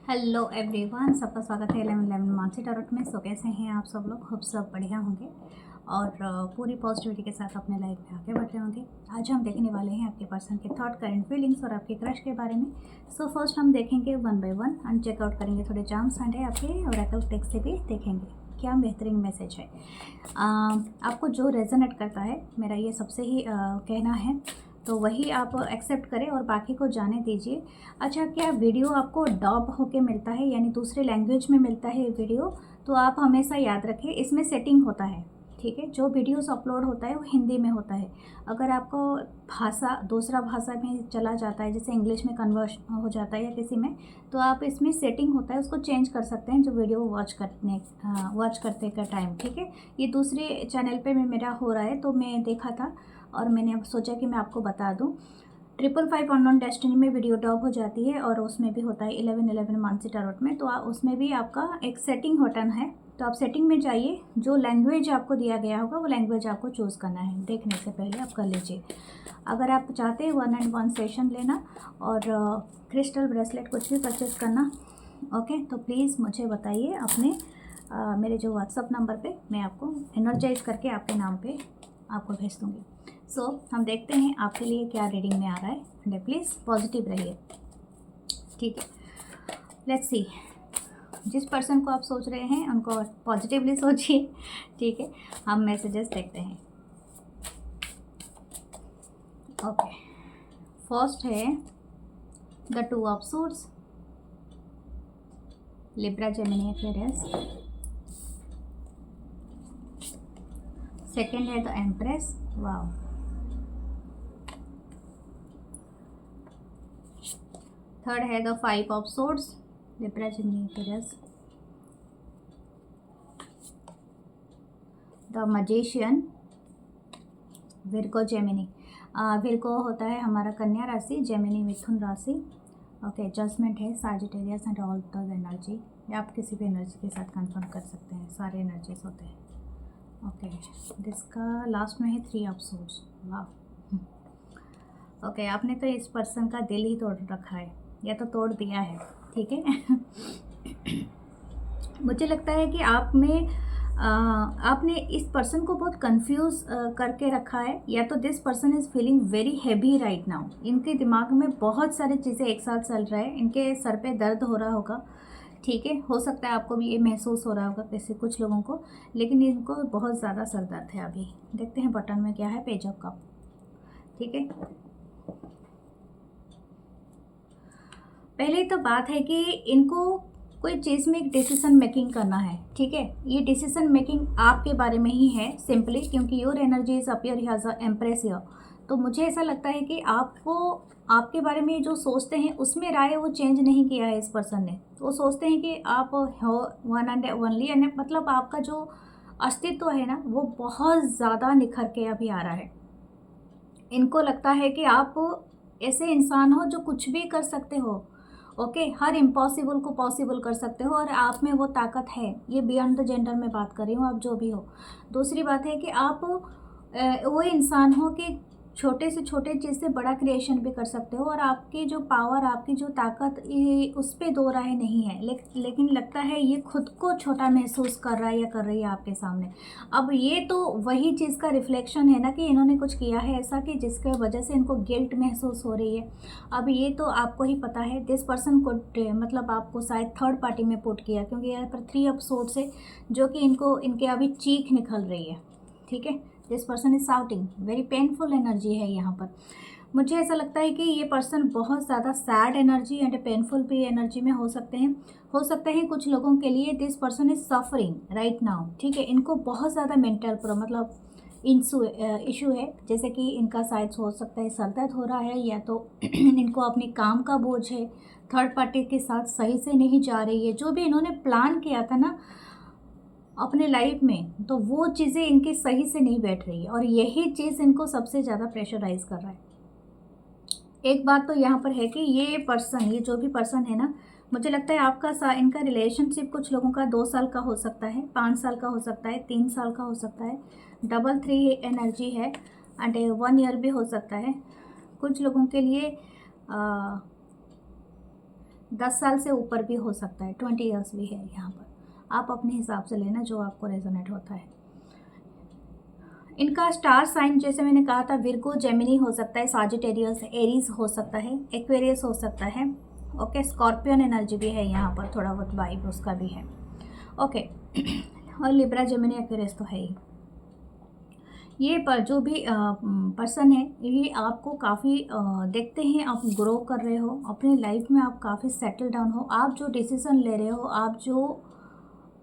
Hello everyone, सबका स्वागत है 11 मानसी टैरोट में। सो कैसे हैं आप सब लोग? खूब सब बढ़िया होंगे और पूरी पॉजिटिविटी के साथ अपने लाइफ में आगे बढ़ते होंगे। आज हम देखने वाले हैं आपके पर्सन के थॉट, करंट फीलिंग्स और आपके क्रश के बारे में। सो फर्स्ट हम देखेंगे 1 बाय 1 एंड चेकआउट करेंगे। थोड़े चार्म्स एंड है आपके ओरेकल टेक्स्ट से भी देखेंगे क्या बेहतरीन मैसेज है। आपको जो रेजोनेट करता है, मेरा ये सबसे ही कहना है, तो वही आप एक्सेप्ट करें और बाकी को जाने दीजिए। अच्छा, क्या वीडियो आपको डब होके मिलता है, यानी दूसरे लैंग्वेज में मिलता है वीडियो, तो आप हमेशा याद रखें इसमें सेटिंग होता है, ठीक है। जो वीडियोस अपलोड होता है वो हिंदी में होता है। अगर आपको भाषा दूसरा भाषा में चला जाता है, जैसे इंग्लिश में कन्वर्ट हो जाता है या किसी में, तो आप इसमें सेटिंग होता है, उसको चेंज कर सकते हैं जो वीडियो वॉच करते का टाइम, ठीक है। ये दूसरे चैनल पे में मेरा हो रहा है, तो मैं देखा था और मैंने अब सोचा कि मैं आपको बता दूं। 555 अननोन डेस्टिनी में वीडियो डॉप हो जाती है और उसमें भी होता है 11 मानसी टैरोट में, तो उसमें भी आपका एक सेटिंग बटन है। तो आप सेटिंग में जाइए, जो लैंग्वेज आपको दिया गया होगा वो लैंग्वेज आपको चूज़ करना है। देखने से पहले आप कर लीजिए। अगर आप चाहते हैं 1-on-1 सेशन लेना और क्रिस्टल ब्रेसलेट कुछ भी परचेज करना, ओके, तो प्लीज़ मुझे बताइए अपने मेरे जो व्हाट्सअप नंबर पे, मैं आपको एनर्जाइज करके आपके नाम पे आपको भेज दूँगी। सो हम देखते हैं आपके लिए क्या रीडिंग में आ रहा है। एंड प्लीज़ पॉजिटिव रहिए, ठीक है। लेट्स सी, जिस पर्सन को आप सोच रहे हैं उनको पॉजिटिवली सोचिए, ठीक है। हम मैसेजेस देखते हैं। ओके, फर्स्ट है the 2 of suits, Libra, Gemini, Aquarius. Second है द एम्प्रेस, वाओ। थर्ड है the 5 of swords, Libra, Gemini, Aquarius. The magician, Virgo, Gemini. Virgo होता है हमारा कन्या राशि, जेमिनी मिथुन राशि। ओके, जजमेंट है Sagittarius and all the energy, या आप किसी भी एनर्जी के साथ कंफर्म कर सकते हैं, सारे एनर्जीज होते हैं। ओके, जिसका लास्ट में है 3 ऑफ सोर्ड्स, वाह। ओके, आपने तो इस पर्सन का दिल ही तोड़ रखा है, या तो तोड़ दिया है, ठीक है। मुझे लगता है कि आपने इस पर्सन को बहुत कंफ्यूज करके रखा है, या तो this person is feeling very heavy right now. इनके दिमाग में बहुत सारी चीज़ें एक साथ चल रहा है, इनके सर पे दर्द हो रहा होगा, ठीक है। हो सकता है आपको भी ये महसूस हो रहा होगा कैसे कुछ लोगों को, लेकिन इनको बहुत ज़्यादा सर दर्द है अभी। देखते हैं बटन में क्या है, पेज ऑफ कप, ठीक है। पहले तो बात है कि इनको कोई चीज़ में एक डिसीजन मेकिंग करना है, ठीक है। ये डिसीजन मेकिंग आपके बारे में ही है सिंपली, क्योंकि your energy is appear has a empress here. तो मुझे ऐसा लगता है कि आपको आपके बारे में जो सोचते हैं उसमें राय वो चेंज नहीं किया है इस पर्सन ने। वो सोचते हैं कि आप हो वन एंड ओनली, एंड मतलब आपका जो अस्तित्व है ना, वो बहुत ज़्यादा निखर के अभी आ रहा है। इनको लगता है कि आप ऐसे इंसान हो जो कुछ भी कर सकते हो, ओके। हर इम्पॉसिबल को पॉसिबल कर सकते हो और आप में वो ताकत है। ये बियॉन्ड द जेंडर में बात कर रही हूँ, आप जो भी हो। दूसरी बात है कि आप वो इंसान हो कि छोटे से छोटे चीज़ से बड़ा क्रिएशन भी कर सकते हो, और आपकी जो पावर, आपकी जो ताकत, उस पर दो राय नहीं है। लेकिन लगता है ये खुद को छोटा महसूस कर रहा है या कर रही है आपके सामने। अब ये तो वही चीज़ का रिफ्लेक्शन है ना, कि इन्होंने कुछ किया है ऐसा कि जिसके वजह से इनको गिल्ट महसूस हो रही है। अब ये तो आपको ही पता है, दिस पर्सन को मतलब आपको शायद थर्ड पार्टी में पुट किया, क्योंकि यहाँ पर 3 ऑफ सोर्ड्स है, जो कि इनको इनके अभी चीख निकल रही है, ठीक है। This person is shouting, very painful energy है यहाँ पर। मुझे ऐसा लगता है कि ये पर्सन बहुत ज़्यादा सैड एनर्जी एंड पेनफुल भी एनर्जी में हो सकते हैं कुछ लोगों के लिए। This person is suffering right now, ठीक है। इनको बहुत ज़्यादा मेंटल मतलब इशू है, जैसे कि इनका शायद हो सकता है सर दर्द हो रहा है, या तो इनको अपने काम का बोझ है, थर्ड पार्टी के साथ सही से नहीं जा रही है। जो भी इन्होंने प्लान किया था ना अपने लाइफ में, तो वो चीज़ें इनकी सही से नहीं बैठ रही है, और यही चीज़ इनको सबसे ज़्यादा प्रेशराइज कर रहा है। एक बात तो यहाँ पर है कि ये जो भी पर्सन है ना, मुझे लगता है आपका इनका रिलेशनशिप कुछ लोगों का 2 साल का हो सकता है, 5 साल का हो सकता है, 3 साल का हो सकता है। डबल 3 एनर्जी है, एंड 1 ईयर भी हो सकता है कुछ लोगों के लिए। 10 साल से ऊपर भी हो सकता है, 20 ईयर्स भी है यहाँ पर। आप अपने हिसाब से लेना जो आपको रेजोनेट होता है। इनका स्टार साइन जैसे मैंने कहा था विर्गो, जेमिनी हो सकता है, साजिटेरियस, एरीज हो सकता है, एक्वेरियस हो सकता है। ओके, स्कॉर्पियन एनर्जी भी है यहाँ पर, थोड़ा बहुत वाइब उसका भी है। ओके और लिब्रा, जेमिनी, एक्वेरियस तो है ही। ये पर जो भी पर्सन है ये आपको काफ़ी देखते हैं आप ग्रो कर रहे हो अपनी लाइफ में, आप काफ़ी सेटल डाउन हो, आप जो डिसीज़न ले रहे हो, आप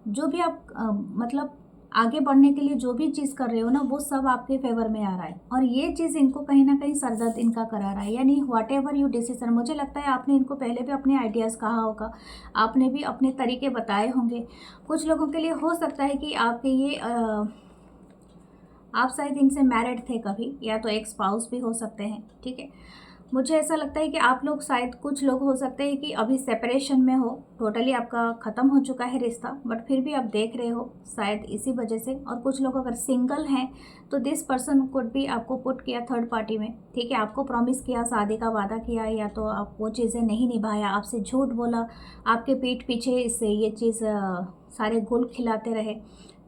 जो भी आप मतलब आगे बढ़ने के लिए जो भी चीज़ कर रहे हो ना, वो सब आपके फेवर में आ रहा है। और ये चीज़ इनको कहीं ना कहीं सरदर्द इनका करा रहा है, यानी व्हाट एवर यू डिसीजन, मुझे लगता है आपने इनको पहले भी अपने आइडियाज़ कहा होगा, आपने भी अपने तरीके बताए होंगे। कुछ लोगों के लिए हो सकता है कि आपके ये आप शायद इनसे मैरिड थे कभी, या तो एक स्पाउस भी हो सकते हैं। ठीक है, मुझे ऐसा लगता है कि आप लोग शायद कुछ लोग हो सकते हैं कि अभी सेपरेशन में हो, टोटली आपका ख़त्म हो चुका है रिश्ता, बट फिर भी आप देख रहे हो शायद इसी वजह से। और कुछ लोग अगर सिंगल हैं तो दिस पर्सन कुड भी आपको पुट किया थर्ड पार्टी में। ठीक है, आपको प्रॉमिस किया, शादी का वादा किया, या तो आप वो चीज़ें नहीं निभाया, आपसे झूठ बोला, आपके पीठ पीछे इससे ये चीज़ सारे गुल खिलाते रहे।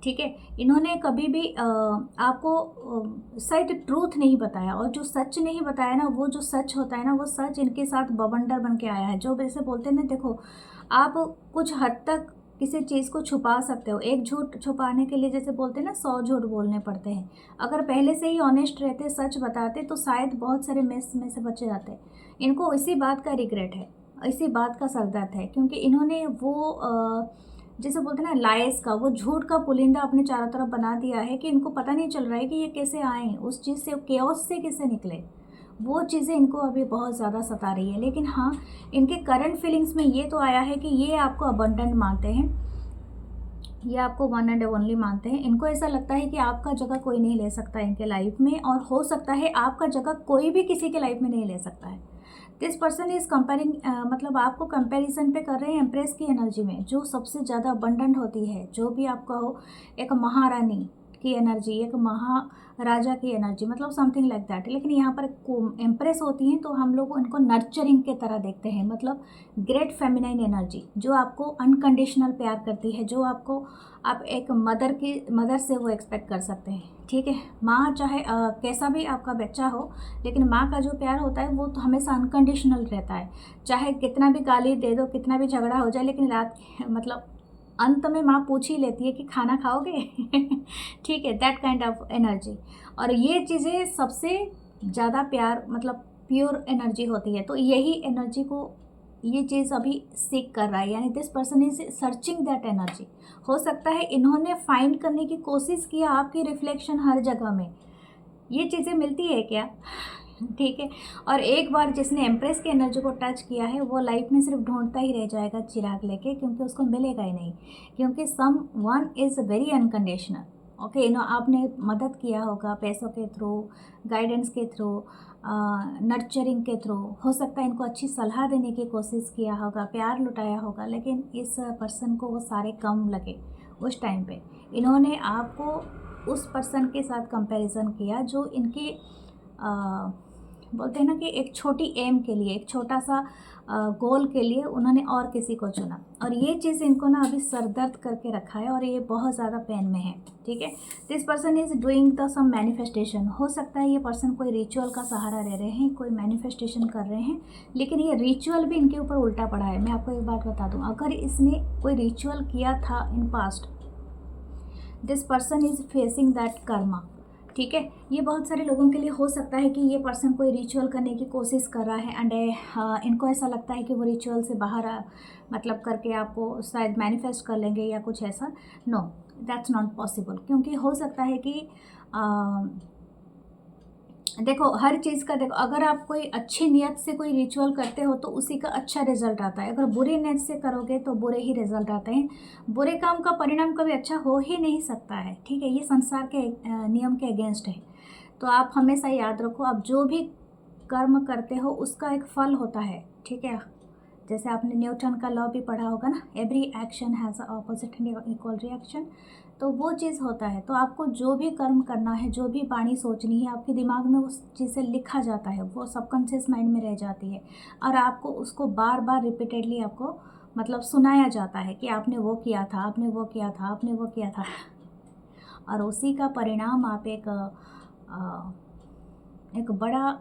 ठीक है, इन्होंने कभी भी आपको शायद ट्रूथ नहीं बताया, और जो सच नहीं बताया ना, वो जो सच होता है ना, वो सच इनके साथ बवंडर बन के आया है। जो वैसे बोलते हैं ना, देखो आप कुछ हद तक किसी चीज़ को छुपा सकते हो, एक झूठ छुपाने के लिए जैसे बोलते हैं ना 100 झूठ बोलने पड़ते हैं। अगर पहले से ही ऑनेस्ट रहते, सच बताते, तो शायद बहुत सारे मेस में से बचे जाते। इनको इसी बात का रिग्रेट है, इसी बात का सरदर्द है, क्योंकि इन्होंने वो जैसे बोलते हैं ना लाइस का, वो झूठ का पुलिंदा अपने चारों तरफ बना दिया है कि इनको पता नहीं चल रहा है कि ये कैसे आए, उस चीज़ से, केओस से कैसे निकले। वो चीज़ें इनको अभी बहुत ज़्यादा सता रही है। लेकिन हाँ, इनके करंट फीलिंग्स में ये तो आया है कि ये आपको अबंडेंट मानते हैं, ये आपको वन एंड ओनली मानते हैं। इनको ऐसा लगता है कि आपका जगह कोई नहीं ले सकता इनके लाइफ में, और हो सकता है आपका जगह कोई भी किसी के लाइफ में नहीं ले सकता है। दिस पर्सन इज़ कंपेयरिंग, मतलब आपको कंपैरिजन पे कर रहे हैं एम्प्रेस की एनर्जी में, जो सबसे ज़्यादा अबंडेंट होती है, जो भी आपका हो, एक महारानी की एनर्जी, एक महाराजा की एनर्जी, मतलब समथिंग लाइक दैट। लेकिन यहाँ पर एम्प्रेस होती हैं तो हम लोग इनको नर्चरिंग के तरह देखते हैं, मतलब ग्रेट फेमिनाइन एनर्जी, जो आपको अनकंडीशनल प्यार करती है, जो आपको आप एक मदर से वो एक्सपेक्ट कर सकते हैं। ठीक है, माँ चाहे कैसा भी आपका बच्चा हो, लेकिन माँ का जो प्यार होता है वो तो हमेशा अनकंडीशनल रहता है। चाहे कितना भी गाली दे दो, कितना भी झगड़ा हो जाए, लेकिन रात मतलब अंत में माँ पूछ ही लेती है कि खाना खाओगे। ठीक है, दैट काइंड ऑफ एनर्जी। और ये चीज़ें सबसे ज़्यादा प्यार, मतलब प्योर एनर्जी होती है। तो यही एनर्जी को ये चीज़ अभी सीख कर रहा है, यानी this person is searching that energy. हो सकता है इन्होंने फाइंड करने की कोशिश किया आपकी रिफ्लेक्शन हर जगह में, ये चीज़ें मिलती है क्या? ठीक है, और एक बार जिसने एम्प्रेस की एनर्जी को टच किया है वो लाइफ में सिर्फ ढूंढता ही रह जाएगा चिराग लेके, क्योंकि उसको मिलेगा ही नहीं, क्योंकि someone is very unconditional. Okay, आपने मदद किया होगा पैसों के थ्रू, गाइडेंस के थ्रू, नर्चरिंग के थ्रू, हो सकता है इनको अच्छी सलाह देने की कोशिश किया होगा, प्यार लुटाया होगा, लेकिन इस पर्सन को वो सारे कम लगे उस टाइम पे। इन्होंने आपको उस पर्सन के साथ कंपैरिजन किया जो इनकी बोलते हैं ना कि एक छोटी एम के लिए, एक छोटा सा गोल के लिए उन्होंने और किसी को चुना, और ये चीज़ इनको ना अभी सरदर्द करके रखा है, और ये बहुत ज़्यादा पेन में है। ठीक है, this person is doing the some manifestation. हो सकता है ये पर्सन कोई रिचुअल का सहारा ले रहे हैं, कोई मैनिफेस्टेशन कर रहे हैं, लेकिन ये रिचुअल भी इनके ऊपर उल्टा पड़ा है। मैं आपको एक बात बता दूँ, अगर इसने कोई रिचुअल किया था in past, this person is facing that Karma. ठीक है, ये बहुत सारे लोगों के लिए हो सकता है कि ये पर्सन कोई रिचुअल करने की कोशिश कर रहा है, एंड इनको ऐसा लगता है कि वो रिचुअल से बाहर मतलब करके आपको शायद मैनिफेस्ट कर लेंगे या कुछ ऐसा। नो, दैट्स नॉट पॉसिबल, क्योंकि हो सकता है कि देखो हर चीज़ का, देखो अगर आप कोई अच्छी नीयत से कोई रिचुअल करते हो तो उसी का अच्छा रिजल्ट आता है, अगर बुरी नीयत से करोगे तो बुरे ही रिजल्ट आते हैं। बुरे काम का परिणाम कभी अच्छा हो ही नहीं सकता है। ठीक है, ये संसार के नियम के अगेंस्ट है। तो आप हमेशा याद रखो, आप जो भी कर्म करते हो उसका एक फल होता है। ठीक है, जैसे आपने न्यूटन का लॉ भी पढ़ा होगा ना, every action has a opposite and equal reaction. तो वो चीज़ होता है। तो आपको जो भी कर्म करना है, जो भी वाणी सोचनी है, आपके दिमाग में उस चीज़ से लिखा जाता है, वो सबकॉन्शियस माइंड में रह जाती है और आपको उसको बार बार रिपीटेडली आपको मतलब सुनाया जाता है कि आपने वो किया था, आपने वो किया था, आपने वो किया था। और उसी का परिणाम आप एक बड़ा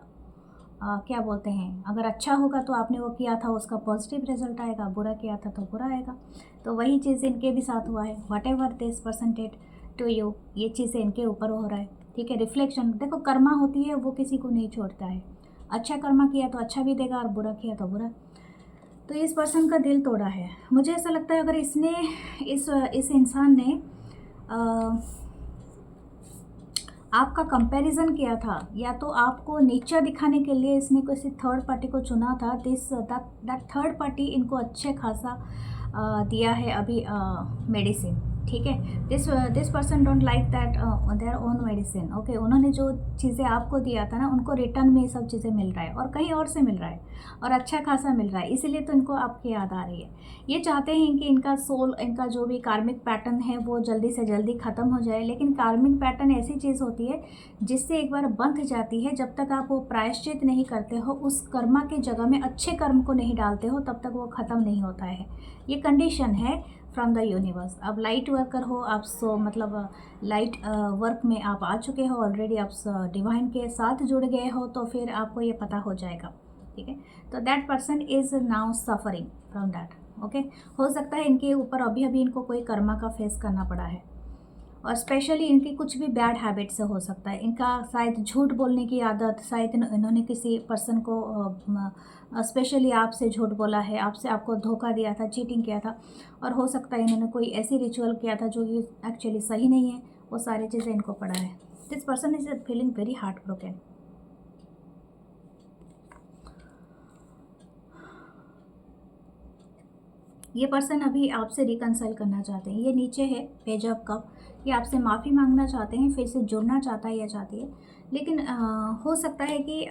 क्या बोलते हैं, अगर अच्छा होगा तो आपने वो किया था उसका पॉजिटिव रिजल्ट आएगा, बुरा किया था तो बुरा आएगा। तो वही चीज़ इनके भी साथ हुआ है। Whatever this person did to you, ये चीज़ें इनके ऊपर हो रहा है। ठीक है, रिफ्लेक्शन। देखो कर्मा होती है वो किसी को नहीं छोड़ता है। अच्छा कर्मा किया तो अच्छा भी देगा और बुरा किया तो बुरा। तो इस पर्सन का दिल तोड़ा है। मुझे ऐसा लगता है अगर इसने इस इंसान ने आपका कंपैरिजन किया था, या तो आपको नीचा दिखाने के लिए इसने किसी थर्ड पार्टी को चुना था, दैट थर्ड पार्टी इनको अच्छे खासा दिया है अभी मेडिसिन। ठीक है, this person don't like that their own medicine. Okay, उन्होंने जो चीज़ें आपको दिया था ना, उनको रिटर्न में ये सब चीज़ें मिल रहा है और कहीं और से मिल रहा है और अच्छा खासा मिल रहा है, इसीलिए तो इनको आपकी याद आ रही है। ये चाहते हैं कि इनका सोल, इनका जो भी कार्मिक पैटर्न है वो जल्दी से जल्दी ख़त्म हो जाए। लेकिन कार्मिक पैटर्न ऐसी चीज़ होती है जिससे एक बार बंध जाती है, जब तक आप वो प्रायश्चित नहीं करते हो, उस कर्मा के जगह में अच्छे कर्म को नहीं डालते हो, तब तक वो ख़त्म नहीं होता है। ये कंडीशन है फ्रॉम द यूनिवर्स। अब लाइट वर्कर हो आप, सो मतलब लाइट वर्क में आप आ चुके हो ऑलरेडी, आप डिवाइन के साथ जुड़ गए हो, तो फिर आपको ये पता हो जाएगा। ठीक है, तो that person is now suffering from that. Okay, हो सकता है इनके ऊपर अभी अभी इनको कोई कर्मा का फेस करना पड़ा है, और स्पेशली इनकी कुछ भी बैड हैबिट से हो सकता है। इनका शायद झूठ बोलने की आदत, शायद इन्होंने किसी पर्सन को स्पेशली आपसे झूठ बोला है, आपको धोखा दिया था, चीटिंग किया था, और हो सकता है इन्होंने कोई ऐसी रिचुअल किया था जो कि एक्चुअली सही नहीं है। वो सारी चीज़ें इनको पड़ा है। This person is feeling very heart broken. ये पर्सन अभी आपसे रिकनसाइल करना चाहते हैं। ये नीचे है पेज ऑफ कप। ये आपसे माफ़ी मांगना चाहते हैं, फिर से जुड़ना चाहता है या चाहती है। लेकिन हो सकता है कि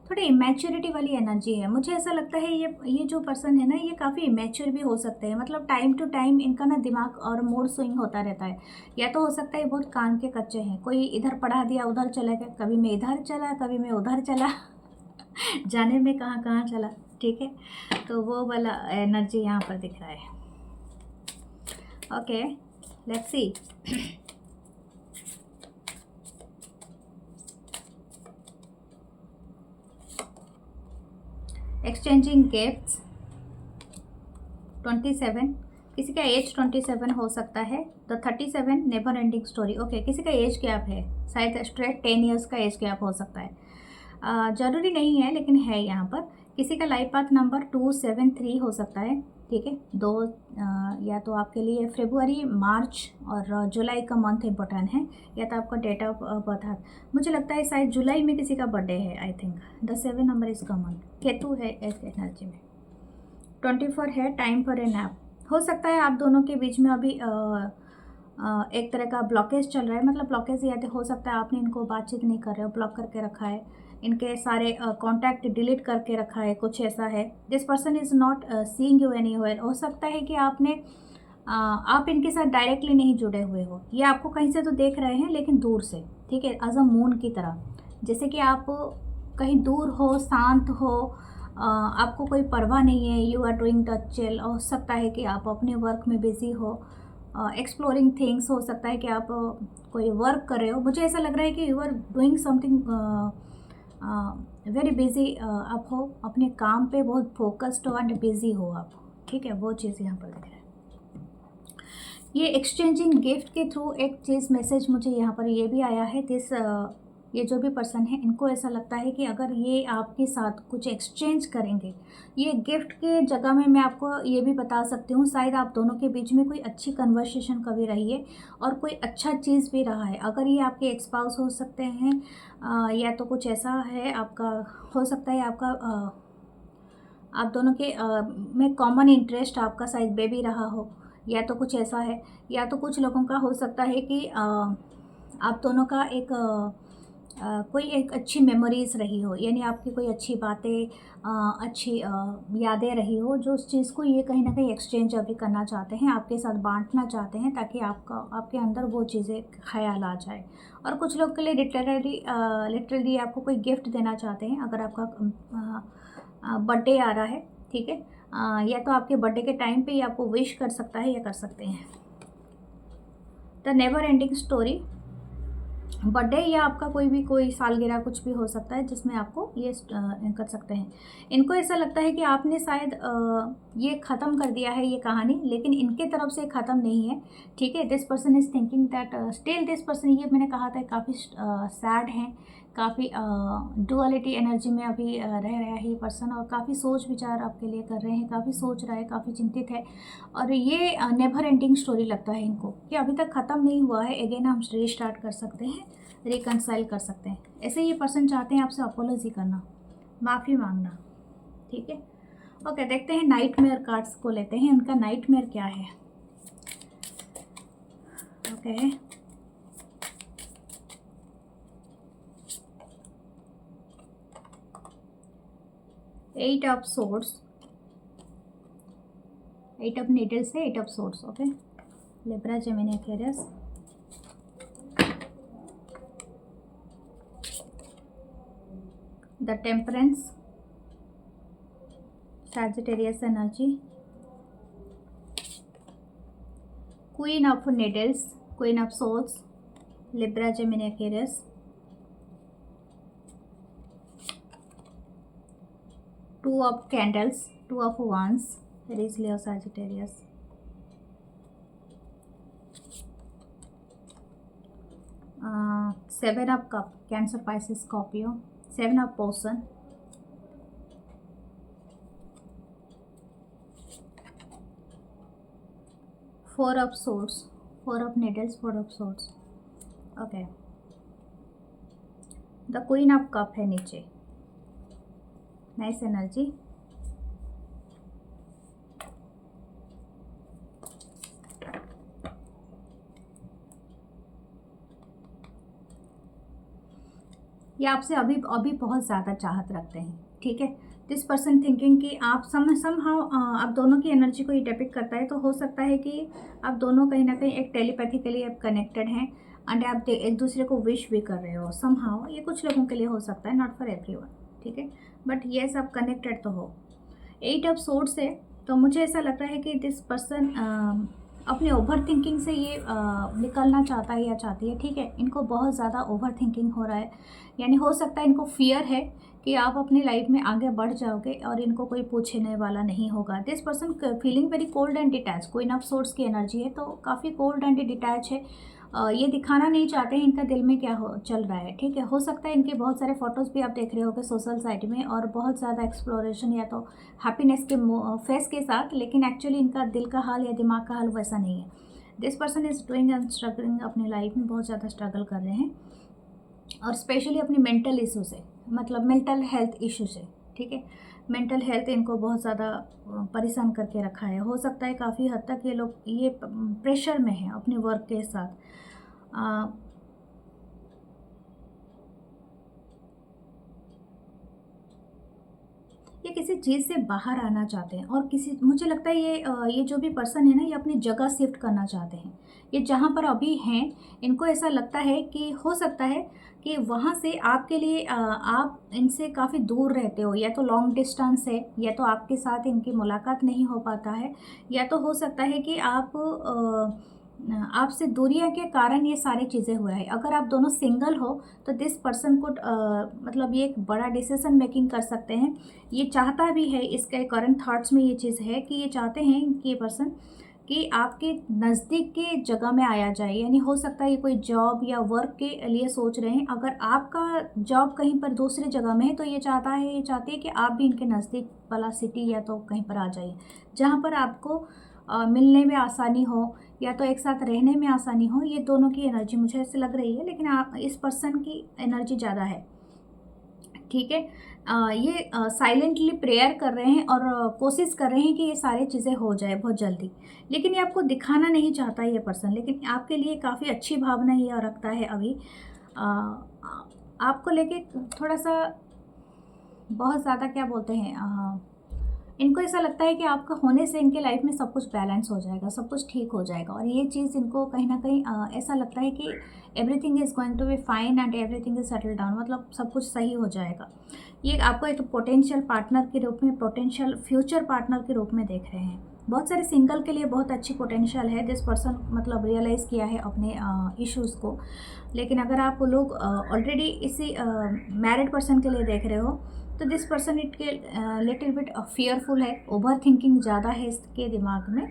थोड़ी इमेच्योरिटी वाली एनर्जी है। मुझे ऐसा लगता है ये जो पर्सन है ना, ये काफ़ी इमेच्योर भी हो सकते हैं। मतलब टाइम टू टाइम इनका ना दिमाग और मूड स्विंग होता रहता है। या तो हो सकता है बहुत कान के कच्चे हैं, कोई इधर पढ़ा दिया उधर चला गया, कभी मैं इधर चला कभी मैं उधर चला जाने में कहाँ कहाँ चला। ठीक है, तो वो वाला एनर्जी यहाँ पर दिख रहा है। Okay, let's see. Exchanging gifts 27, किसी का एज 27 हो सकता है। तो 37 नेवर एंडिंग स्टोरी। ओके, किसी का एज गैप है, शायद स्ट्रेट 10 ईयर्स का एज गैप हो सकता है। ज़रूरी नहीं है लेकिन है यहाँ पर। किसी का लाइफ पाथ नंबर 273 हो सकता है। ठीक है, या तो आपके लिए फरवरी, मार्च और जुलाई का मंथ इम्पोर्टेंट है, या तो आपका डेट ऑफ बर्थ है। मुझे लगता है शायद जुलाई में किसी का बर्थडे है। I think the 7 number is common. Ketu है इस एनर्जी में। 24 है टाइम फॉर ए नैप। हो सकता है आप दोनों के बीच में अभी एक तरह का ब्लॉकेज चल रहा है। मतलब ब्लॉकेज या तो हो सकता है आपने इनको बातचीत नहीं कर रहे हो, ब्लॉक करके रखा है, इनके सारे कांटेक्ट डिलीट करके रखा है, कुछ ऐसा है। This person is not seeing you anywhere. हो सकता है कि आप इनके साथ डायरेक्टली नहीं जुड़े हुए हो, ये आपको कहीं से तो देख रहे हैं लेकिन दूर से। ठीक है, एज अ मून की तरह, जैसे कि आप कहीं दूर हो, शांत हो, आपको कोई परवाह नहीं है, you are doing the chill. हो सकता है कि आप अपने वर्क में बिजी हो, एक्सप्लोरिंग थिंग्स। हो सकता है कि आप कोई वर्क कर रहे हो। मुझे ऐसा लग रहा है कि you are doing something very busy. आप हो अपने काम पे बहुत फोकस्ड हो एंड बिजी हो आप। ठीक है, वो चीज़ यहाँ पर दिख रहा है। ये एक्सचेंजिंग गिफ्ट के थ्रू एक चीज़ मैसेज मुझे यहाँ पर ये भी आया है। ये जो भी पर्सन है, इनको ऐसा लगता है कि अगर ये आपके साथ कुछ एक्सचेंज करेंगे, ये गिफ्ट के जगह में, मैं आपको ये भी बता सकती हूँ, शायद आप दोनों के बीच में कोई अच्छी कन्वर्सेशन कभी रही है और कोई अच्छा चीज़ भी रहा है। अगर ये आपके एक्सपाउस हो सकते हैं, या तो कुछ ऐसा है आपका, हो सकता है आपका आप दोनों के में कॉमन इंटरेस्ट आपका शायद बेबी रहा हो, या तो कुछ ऐसा है। या तो कुछ लोगों का हो सकता है कि आप दोनों का एक कोई एक अच्छी मेमोरीज़ रही हो, यानी आपकी कोई अच्छी बातें, अच्छी यादें रही हो, जो उस चीज़ को ये कहीं ना कहीं एक्सचेंज अभी करना चाहते हैं, आपके साथ बांटना चाहते हैं, ताकि आपके अंदर वो चीज़ें ख्याल आ जाए। और कुछ लोग के लिए लिटरली आपको कोई गिफ्ट देना चाहते हैं, अगर आपका बर्थडे आ रहा है, ठीक है, या तो आपके बर्थडे के टाइम पे ही आपको विश कर सकता है या कर सकते हैं। The never ending story, birthday या आपका कोई सालगिरह कुछ भी हो सकता है जिसमें आपको ये कर सकते हैं। इनको ऐसा लगता है कि आपने शायद ये ख़त्म कर दिया है ये कहानी, लेकिन इनके तरफ से ख़त्म नहीं है, ठीक है। This person is thinking that still this person, ये मैंने कहा था काफ़ी सैड हैं, काफ़ी डुअलिटी एनर्जी में अभी रह रहा है ये पर्सन, और काफ़ी सोच विचार आपके लिए कर रहे हैं, काफ़ी सोच रहा है, काफ़ी चिंतित है। और ये नेवर एंडिंग स्टोरी लगता है इनको कि अभी तक ख़त्म नहीं हुआ है, अगेन हम रीस्टार्ट कर सकते हैं, रिकनसाइल कर सकते हैं। ऐसे ये पर्सन चाहते हैं आपसे अपोलॉजी करना, माफ़ी मांगना, ठीक है। ओके, देखते हैं नाइटमेयर कार्ड्स को लेते हैं, उनका नाइटमेयर क्या है। Okay, eight of swords, eight of needles है, eight of swords. Okay, Libra, Gemini, Aquarius, the temperance, Sagittarius energy, queen of needles, queen of swords, Libra, Gemini, Aquarius, two of candles, two of wands, Aries, Leo, Sagittarius, seven of cup, cancer, Pisces, Scorpio, seven of potions, four of swords, four of needles, four of swords. Okay, the queen of cup है नीचे, nice energy. ये आपसे अभी अभी बहुत ज़्यादा चाहत रखते हैं, ठीक है। दिस पर्सन थिंकिंग कि आप समहाउ आप दोनों की एनर्जी को ये डिपिक्ट करता है, तो हो सकता है कि आप दोनों कहीं ना कहीं एक टेलीपैथिकली आप कनेक्टेड हैं, एंड आप एक दूसरे को विश भी कर रहे हो समहाउ। ये कुछ लोगों के लिए हो सकता है, नॉट फॉर एवरीवन, ठीक है, बट ये सब कनेक्टेड तो हो। एट ऑफ सोर्ड्स है, तो मुझे ऐसा लगता है कि दिस पर्सन अपने ओवर थिंकिंग से ये निकलना चाहता है या चाहती है, ठीक है। इनको बहुत ज़्यादा ओवर थिंकिंग हो रहा है, यानी हो सकता है इनको फियर है कि आप अपनी लाइफ में आगे बढ़ जाओगे और इनको कोई पूछने वाला नहीं होगा। This person feeling very cold and detach, queen of swords की एनर्जी है, तो काफ़ी कोल्ड एंड डिटैच है। ये दिखाना नहीं चाहते हैं इनका दिल में क्या चल रहा है, ठीक है। हो सकता है इनके बहुत सारे फोटोज़ भी आप देख रहे होगे सोशल साइट में, और बहुत ज़्यादा एक्सप्लोरेशन या तो हैप्पीनेस के फेस के साथ, लेकिन एक्चुअली इनका दिल का हाल या दिमाग का हाल वैसा नहीं है। This person is doing and struggling, अपनी लाइफ में बहुत ज़्यादा स्ट्रगल कर रहे हैं, और स्पेशली अपनी मेंटल इशू से, मतलब मेंटल हेल्थ इशू से, ठीक है। मेंटल हेल्थ इनको बहुत ज़्यादा परेशान करके रखा है। हो सकता है काफ़ी हद तक ये लोग ये प्रेशर में हैं अपने वर्क के साथ। ये किसी चीज़ से बाहर आना चाहते हैं, और मुझे लगता है ये जो भी पर्सन है ना, ये अपनी जगह शिफ्ट करना चाहते हैं। ये जहाँ पर अभी हैं, इनको ऐसा लगता है कि हो सकता है कि वहाँ से आपके लिए आप इनसे काफ़ी दूर रहते हो, या तो लॉन्ग डिस्टेंस है, या तो आपके साथ इनकी मुलाकात नहीं हो पाता है, या तो हो सकता है कि आपसे दूरियां के कारण ये सारी चीज़ें हुआ है। अगर आप दोनों सिंगल हो तो दिस पर्सन को मतलब ये एक बड़ा डिसीजन मेकिंग कर सकते हैं। ये चाहता भी है, इसके करंट थॉट्स में ये चीज़ है कि ये चाहते हैं कि ये पर्सन कि आपके नज़दीक के जगह में आया जाए, यानी हो सकता है ये कोई जॉब या वर्क के लिए सोच रहे हैं। अगर आपका जॉब कहीं पर दूसरी जगह में है, तो ये चाहती है कि आप भी इनके नज़दीक वाला सिटी या तो कहीं पर आ जाइए, जहाँ पर आपको मिलने में आसानी हो, या तो एक साथ रहने में आसानी हो। ये दोनों की एनर्जी मुझे ऐसे लग रही है, लेकिन आप इस पर्सन की एनर्जी ज़्यादा है, ठीक है। ये साइलेंटली प्रेयर कर रहे हैं, और कोशिश कर रहे हैं कि ये सारी चीज़ें हो जाए बहुत जल्दी, लेकिन ये आपको दिखाना नहीं चाहता ये पर्सन, लेकिन आपके लिए काफ़ी अच्छी भावना ये रखता है अभी। आपको लेके थोड़ा सा बहुत ज़्यादा क्या बोलते हैं, इनको ऐसा लगता है कि आपका होने से इनके लाइफ में सब कुछ बैलेंस हो जाएगा, सब कुछ ठीक हो जाएगा। और ये चीज़ इनको कहीं ना कहीं ऐसा लगता है कि everything is going to be fine and everything is settle down, मतलब सब कुछ सही हो जाएगा। ये आपको एक पोटेंशियल पार्टनर के रूप में, पोटेंशियल फ्यूचर पार्टनर के रूप में देख रहे हैं। बहुत सारे सिंगल के लिए बहुत अच्छी पोटेंशियल है, दिस पर्सन मतलब रियलाइज़ किया है अपने इश्यूज़ को। लेकिन अगर आप लोग ऑलरेडी इसी मैरिड पर्सन के लिए देख रहे हो, तो दिस पर्सन इट के लिटिल बिट फियरफुल है, ओवर थिंकिंग ज़्यादा है इसके दिमाग में।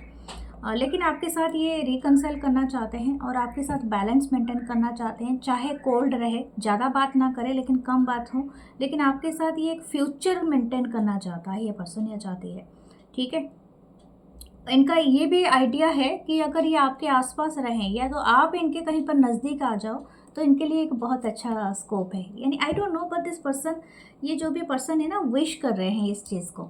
लेकिन आपके साथ ये रिकंसाइल करना चाहते हैं और आपके साथ बैलेंस मेंटेन करना चाहते हैं, चाहे कोल्ड रहे, ज़्यादा बात ना करे लेकिन कम बात हो, लेकिन आपके साथ ये एक फ्यूचर मेंटेन करना चाहता है ये पर्सन या चाहती है। ठीक है, इनका ये भी आइडिया है कि अगर ये आपके आसपास रहें या तो आप इनके कहीं पर नज़दीक आ जाओ, तो इनके लिए एक बहुत अच्छा स्कोप है। यानी I don't know but this person, ये जो भी पर्सन है ना, विश कर रहे हैं इस चीज़ को।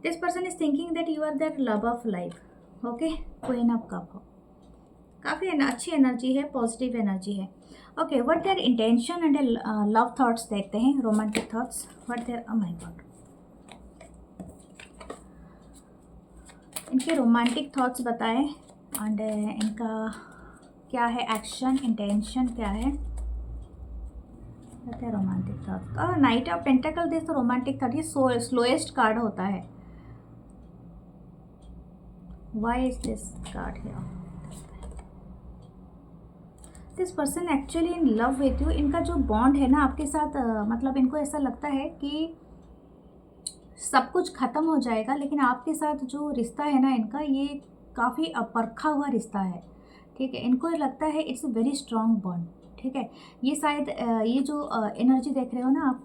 This person is thinking that you are that love of life. Okay, queen of cup हो, काफ़ी अच्छी एनर्जी है, पॉजिटिव एनर्जी है। Okay, what their intention and love thoughts देखते हैं, romantic thoughts, what their, oh my god, इनके romantic thoughts बताएं and इनका क्या है एक्शन, इंटेंशन क्या है, कहते हैं रोमांटिक थॉट्स। और नाइट ऑफ पेंटाकल दिस तो रोमांटिक थॉट, ये स्लोएस्ट कार्ड होता है। Why is this card here? This person actually in love with you. इनका जो बॉन्ड है ना आपके साथ, मतलब इनको ऐसा लगता है कि सब कुछ ख़त्म हो जाएगा, लेकिन आपके साथ जो रिश्ता है ना इनका, ये काफ़ी परखा हुआ रिश्ता है। ठीक है, इनको लगता है it's a very strong bond. ठीक है, ये शायद ये जो एनर्जी देख रहे हो ना आप,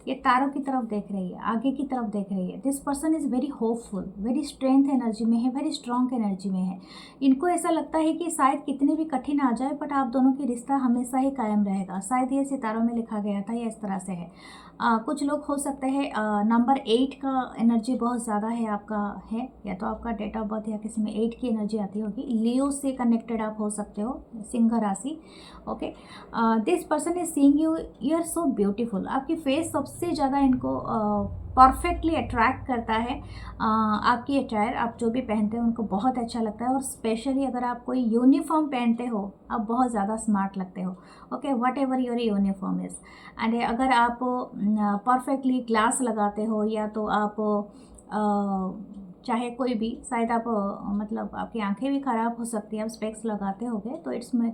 ये तारों की तरफ देख रही है, आगे की तरफ देख रही है। This person is very hopeful, very strength energy में है, वेरी स्ट्रॉन्ग एनर्जी में है। इनको ऐसा लगता है कि शायद कितने भी कठिन आ जाए, बट आप दोनों की रिश्ता हमेशा ही कायम रहेगा। शायद ये सितारों में लिखा गया था या इस तरह से है। कुछ लोग हो सकते हैं नंबर 8 का एनर्जी बहुत ज़्यादा है आपका, है या तो आपका डेट ऑफ बर्थ या किसी में 8 की एनर्जी आती होगी। लियो से कनेक्टेड आप हो सकते हो, सिंह राशि। Okay, this person is seeing you, you are so beautiful. आपकी फेस सबसे ज़्यादा इनको परफेक्टली अट्रैक्ट करता है। आपकी अटायर, आप जो भी पहनते हो उनको बहुत अच्छा लगता है। और स्पेशली अगर आप कोई यूनिफॉर्म पहनते हो, आप बहुत ज़्यादा स्मार्ट लगते हो। Okay, what ever your uniform is. And अगर आप परफेक्टली ग्लास लगाते हो, या तो आप चाहे कोई भी, शायद आप मतलब आपकी आंखें भी ख़राब हो सकती है, आप स्पेक्स लगाते होगे, तो इट्स में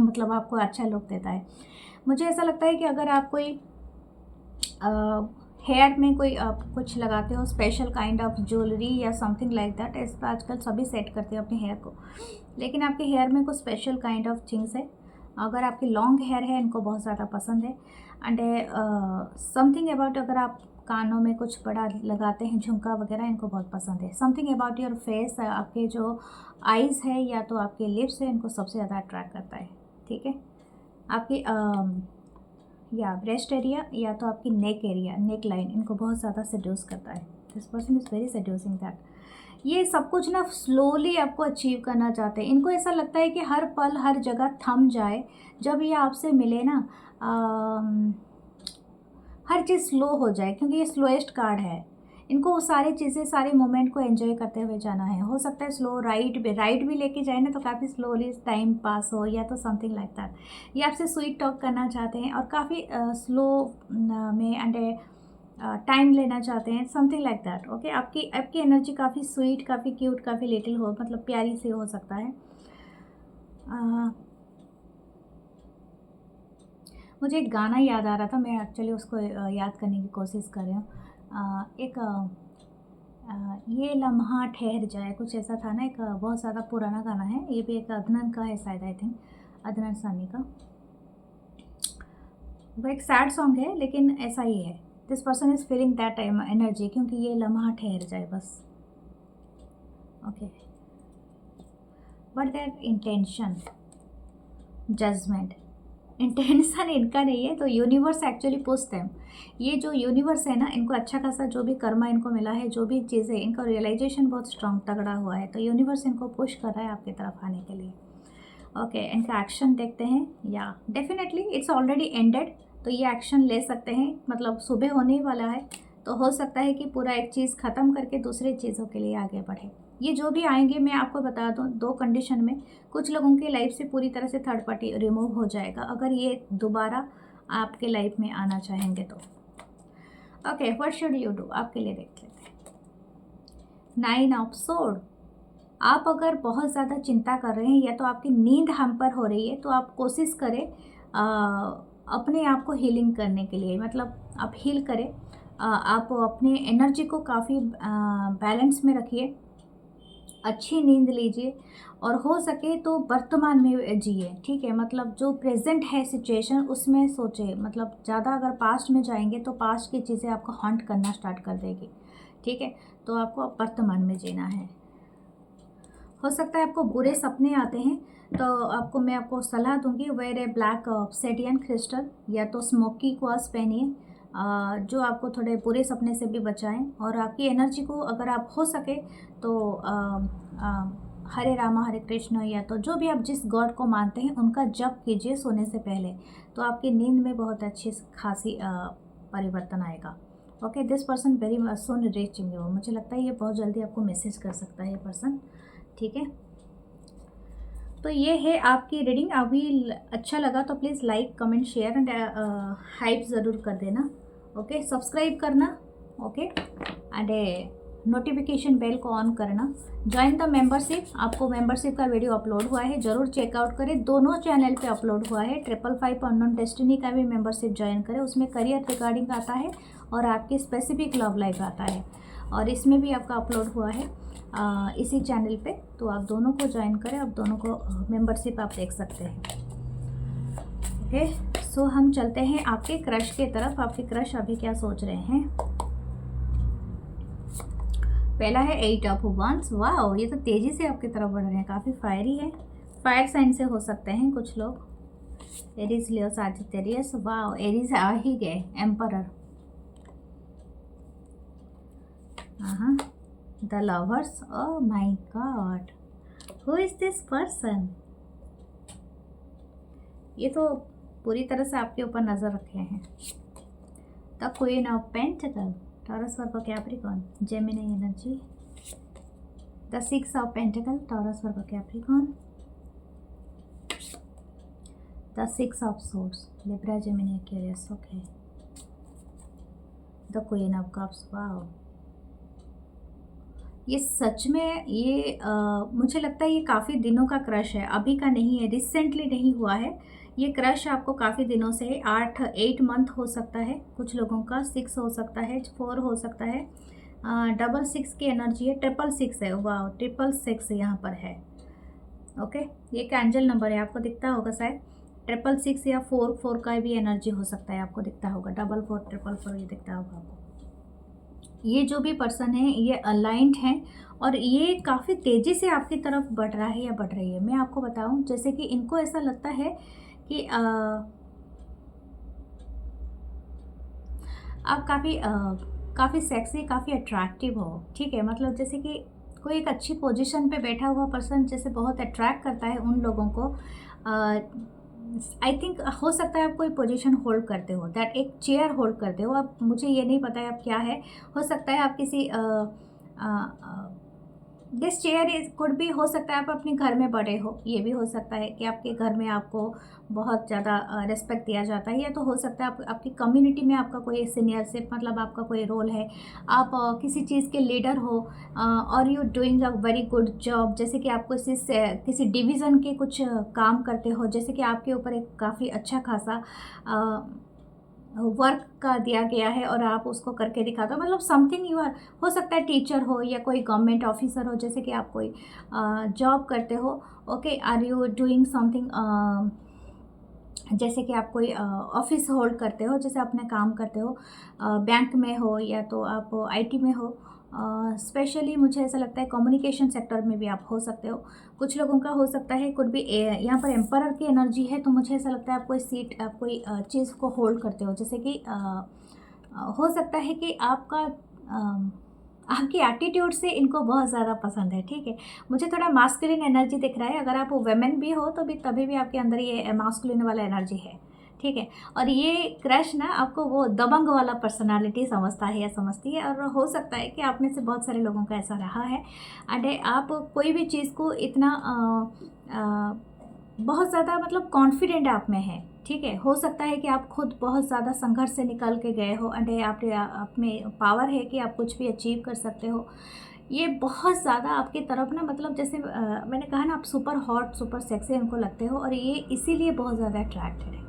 मतलब आपको अच्छा लुक देता है। मुझे ऐसा लगता है कि अगर आप कोई हेयर में कोई आप कुछ लगाते हो, स्पेशल काइंड ऑफ ज्वेलरी या समथिंग लाइक दैट, ऐसा आजकल सभी सेट करते हैं अपने हेयर को, लेकिन आपके हेयर में कुछ स्पेशल काइंड ऑफ थिंग्स है। अगर आपकी लॉन्ग हेयर है, इनको बहुत ज़्यादा पसंद है। एंड समथिंग अबाउट, अगर आप कानों में कुछ बड़ा लगाते हैं, झुमका वगैरह, इनको बहुत पसंद है। समथिंग अबाउट योर फेस, आपके जो आइज़ है या तो आपके लिप्स है, इनको सबसे ज़्यादा अट्रैक्ट करता है। ठीक है, आपकी या ब्रेस्ट एरिया या तो आपकी नेक एरिया, नेक लाइन, इनको बहुत ज़्यादा सेड्यूस करता है। This person is very seducing that. ये सब कुछ ना स्लोली आपको अचीव करना चाहते हैं। इनको ऐसा लगता है कि हर पल हर जगह थम जाए, जब ये आपसे मिले ना, हर चीज़ स्लो हो जाए, क्योंकि ये स्लोएस्ट कार्ड है। इनको वो सारी चीज़ें, सारे मोमेंट को एंजॉय करते हुए जाना है। हो सकता है स्लो राइड भी लेके जाए ना, तो काफ़ी स्लोली टाइम पास हो, या तो समथिंग लाइक दैट। ये आपसे स्वीट टॉक करना चाहते हैं और काफ़ी स्लो में एंड टाइम लेना चाहते हैं, समथिंग लाइक दैट। ओके, आपकी एनर्जी काफ़ी स्वीट, काफ़ी क्यूट, काफ़ी लिटिल हो, मतलब प्यारी सी हो सकता है। मुझे एक गाना याद आ रहा था, मैं एक्चुअली उसको याद करने की कोशिश कर रही हूँ। ये लम्हा ठहर जाए, कुछ ऐसा था ना, एक बहुत ज़्यादा पुराना गाना है। ये भी एक अदनान का है शायद, आई थिंक अदनान सामी का। वो एक सैड सॉन्ग है, लेकिन ऐसा ही है। This person is feeling that energy, क्योंकि ये लम्हा ठहर जाए बस। Okay, but that intention, judgement, intention इनका नहीं है, तो यूनिवर्स एक्चुअली पुश देम। ये जो यूनिवर्स है ना, इनको अच्छा खासा जो भी कर्मा इनको मिला है, जो भी चीज़ें, इनका रियलाइजेशन बहुत स्ट्रॉन्ग तगड़ा हुआ है, तो यूनिवर्स इनको पुश कर रहा है आपकी तरफ आने के लिए। ओके, इनका एक्शन देखते हैं। या डेफिनेटली इट्स ऑलरेडी एंडेड, तो ये एक्शन ले सकते हैं, मतलब सुबह होने वाला है तो हो सकता है कि पूरा एक चीज़ ख़त्म करके दूसरी चीज़ों के लिए आगे बढ़े। ये जो भी आएंगे मैं आपको बता दूं, दो कंडीशन में कुछ लोगों की लाइफ से पूरी तरह से थर्ड पार्टी रिमूव हो जाएगा अगर ये दोबारा आपके लाइफ में आना चाहेंगे तो। Okay, what should you do, आपके लिए देख लेते हैं। 9 ऑफ सोर्ड। आप अगर बहुत ज़्यादा चिंता कर रहे हैं या तो आपकी नींद हम पर हो रही है तो आप कोशिश करें अपने आप को हीलिंग करने के लिए, मतलब आप हील करें। आप अपने एनर्जी को काफ़ी बैलेंस में रखिए, अच्छी नींद लीजिए और हो सके तो वर्तमान में जिए, ठीक है। मतलब जो प्रेजेंट है सिचुएशन उसमें सोचे, मतलब ज़्यादा अगर पास्ट में जाएंगे तो पास्ट की चीज़ें आपको हॉन्ट करना स्टार्ट कर देगी, ठीक है। तो आपको अब वर्तमान में जीना है। हो सकता है आपको बुरे सपने आते हैं तो मैं आपको सलाह दूंगी, wear a black obsidian crystal या तो स्मोकी क्वार्ट्ज पहनिए जो आपको थोड़े बुरे सपने से भी बचाएं और आपकी एनर्जी को अगर आप हो सके तो हरे रामा हरे कृष्ण या तो जो भी आप जिस गॉड को मानते हैं उनका जप कीजिए सोने से पहले, तो आपकी नींद में बहुत अच्छी खासी परिवर्तन आएगा। Okay, this person very soon reaching you. मुझे लगता है ये बहुत जल्दी आपको मैसेज कर सकता है ये पर्सन, ठीक है। तो ये है आपकी रीडिंग। अभी अच्छा लगा तो please like comment share and hype ज़रूर कर देना। ओके, सब्सक्राइब करना, ओके, एंड नोटिफिकेशन बेल को ऑन करना। ज्वाइन द मेंबरशिप, आपको मेंबरशिप का वीडियो अपलोड हुआ है, ज़रूर चेकआउट करें। दोनों चैनल पे अपलोड हुआ है। 555 अननोन डेस्टिनी का भी मेंबरशिप ज्वाइन करें, उसमें करियर रिगार्डिंग आता है और आपकी स्पेसिफिक लव लाइफ आता है, और इसमें भी आपका अपलोड हुआ है इसी चैनल पे। तो आप दोनों को ज्वाइन करें, आप दोनों को मेंबरशिप आप देख सकते हैं। ओके, सो हम चलते हैं आपके क्रश के तरफ। आपके क्रश अभी क्या सोच रहे हैं। पहला है 8 ऑफ वंस। वाह, ये तो तेज़ी से आपकी तरफ बढ़ रहे हैं, काफ़ी फायरी है। फायर साइन से हो सकते हैं कुछ लोग, एरीज लियो सजिटेरियस। वाह, एरीज आ ही गए। एम्परर, हाँ, the lovers. Oh my God, who is this person. ये तो पूरी तरह से आपके ऊपर नज़र रखे हैं। The queen of pentacle, Taurus Virgo Capricorn, Gemini energy. The 6 of pentacle, Taurus Virgo Capricorn. The 6 of swords, Libra Gemini Aquarius. Okay, the queen of cups. Wow, ये सच में ये मुझे लगता है ये काफ़ी दिनों का क्रश है, अभी का नहीं है, रिसेंटली नहीं हुआ है। ये क्रश आपको काफ़ी दिनों से है। 8 मंथ हो सकता है कुछ लोगों का, 6 हो सकता है, 4 हो सकता है। 666 की एनर्जी है, 666 है। वाह, 666 यहाँ पर है। ओके, ये एक एंजल नंबर है, आपको दिखता होगा शायद। 666 या 44 का भी एनर्जी हो सकता है, आपको दिखता होगा। 44 444 ये दिखता होगा आपको। ये जो भी पर्सन है ये अलाइंड है और ये काफ़ी तेज़ी से आपकी तरफ बढ़ रहा है या बढ़ रही है। मैं आपको बताऊं, जैसे कि इनको ऐसा लगता है कि आप काफ़ी सेक्सी, काफ़ी अट्रैक्टिव हो, ठीक है। मतलब जैसे कि कोई एक अच्छी पोजीशन पे बैठा हुआ पर्सन जैसे बहुत अट्रैक्ट करता है उन लोगों को। आई थिंक हो सकता है आप कोई पोजीशन होल्ड करते हो, दैट एक चेयर होल्ड करते हो आप, मुझे ये नहीं पता है आप क्या है। हो सकता है आप किसी दिस चेयर इज कुड भी, हो सकता है आप अपने घर में बड़े हो, ये भी हो सकता है कि आपके घर में आपको बहुत ज़्यादा रिस्पेक्ट दिया जाता है, या तो हो सकता है आपकी कम्युनिटी में आपका कोई सीनियरशिप, मतलब आपका कोई रोल है, आप किसी चीज़ के लीडर हो और you doing a very good job. जैसे कि आप किसी डिवीज़न के कुछ काम करते हो, जैसे कि आपके ऊपर एक काफ़ी अच्छा खासा वर्क का दिया गया है और आप उसको करके दिखाते हो, मतलब समथिंग यू आर। हो सकता है टीचर हो या कोई गवर्नमेंट ऑफिसर हो, जैसे कि आप कोई जॉब करते हो। Okay, are you doing something, जैसे कि आप कोई ऑफिस होल्ड करते हो, जैसे अपने काम करते हो, बैंक में हो या तो आप आईटी में हो। स्पेशली मुझे ऐसा लगता है कम्युनिकेशन सेक्टर में भी आप हो सकते हो। कुछ लोगों का हो सकता है कुछ भी यहाँ पर एम्परर की एनर्जी है, तो मुझे ऐसा लगता है आप कोई सीट, आप कोई चीज़ को होल्ड करते हो, जैसे कि हो सकता है कि आपकी एटीट्यूड से इनको बहुत ज़्यादा पसंद है, ठीक है। मुझे थोड़ा मास्कुलिन एनर्जी दिख रहा है, अगर आप वुमेन भी हो तो भी तभी भी आपके अंदर ये मास्कुलिन वाला एनर्जी है, ठीक है। और ये क्रश ना आपको वो दबंग वाला पर्सनालिटी समझता है या समझती है, और हो सकता है कि आप में से बहुत सारे लोगों का ऐसा रहा है। एंड आप कोई भी चीज़ को इतना बहुत ज़्यादा मतलब कॉन्फिडेंट आप में है, ठीक है। हो सकता है कि आप खुद बहुत ज़्यादा संघर्ष से निकल के गए हो, एंड आप में पावर है कि आप कुछ भी अचीव कर सकते हो। ये बहुत ज़्यादा आपकी तरफ ना, मतलब जैसे मैंने कहा ना, आप सुपर हॉट सुपर सेक्सी इनको लगते हो, और ये इसीलिए बहुत ज़्यादा अट्रैक्टेड है।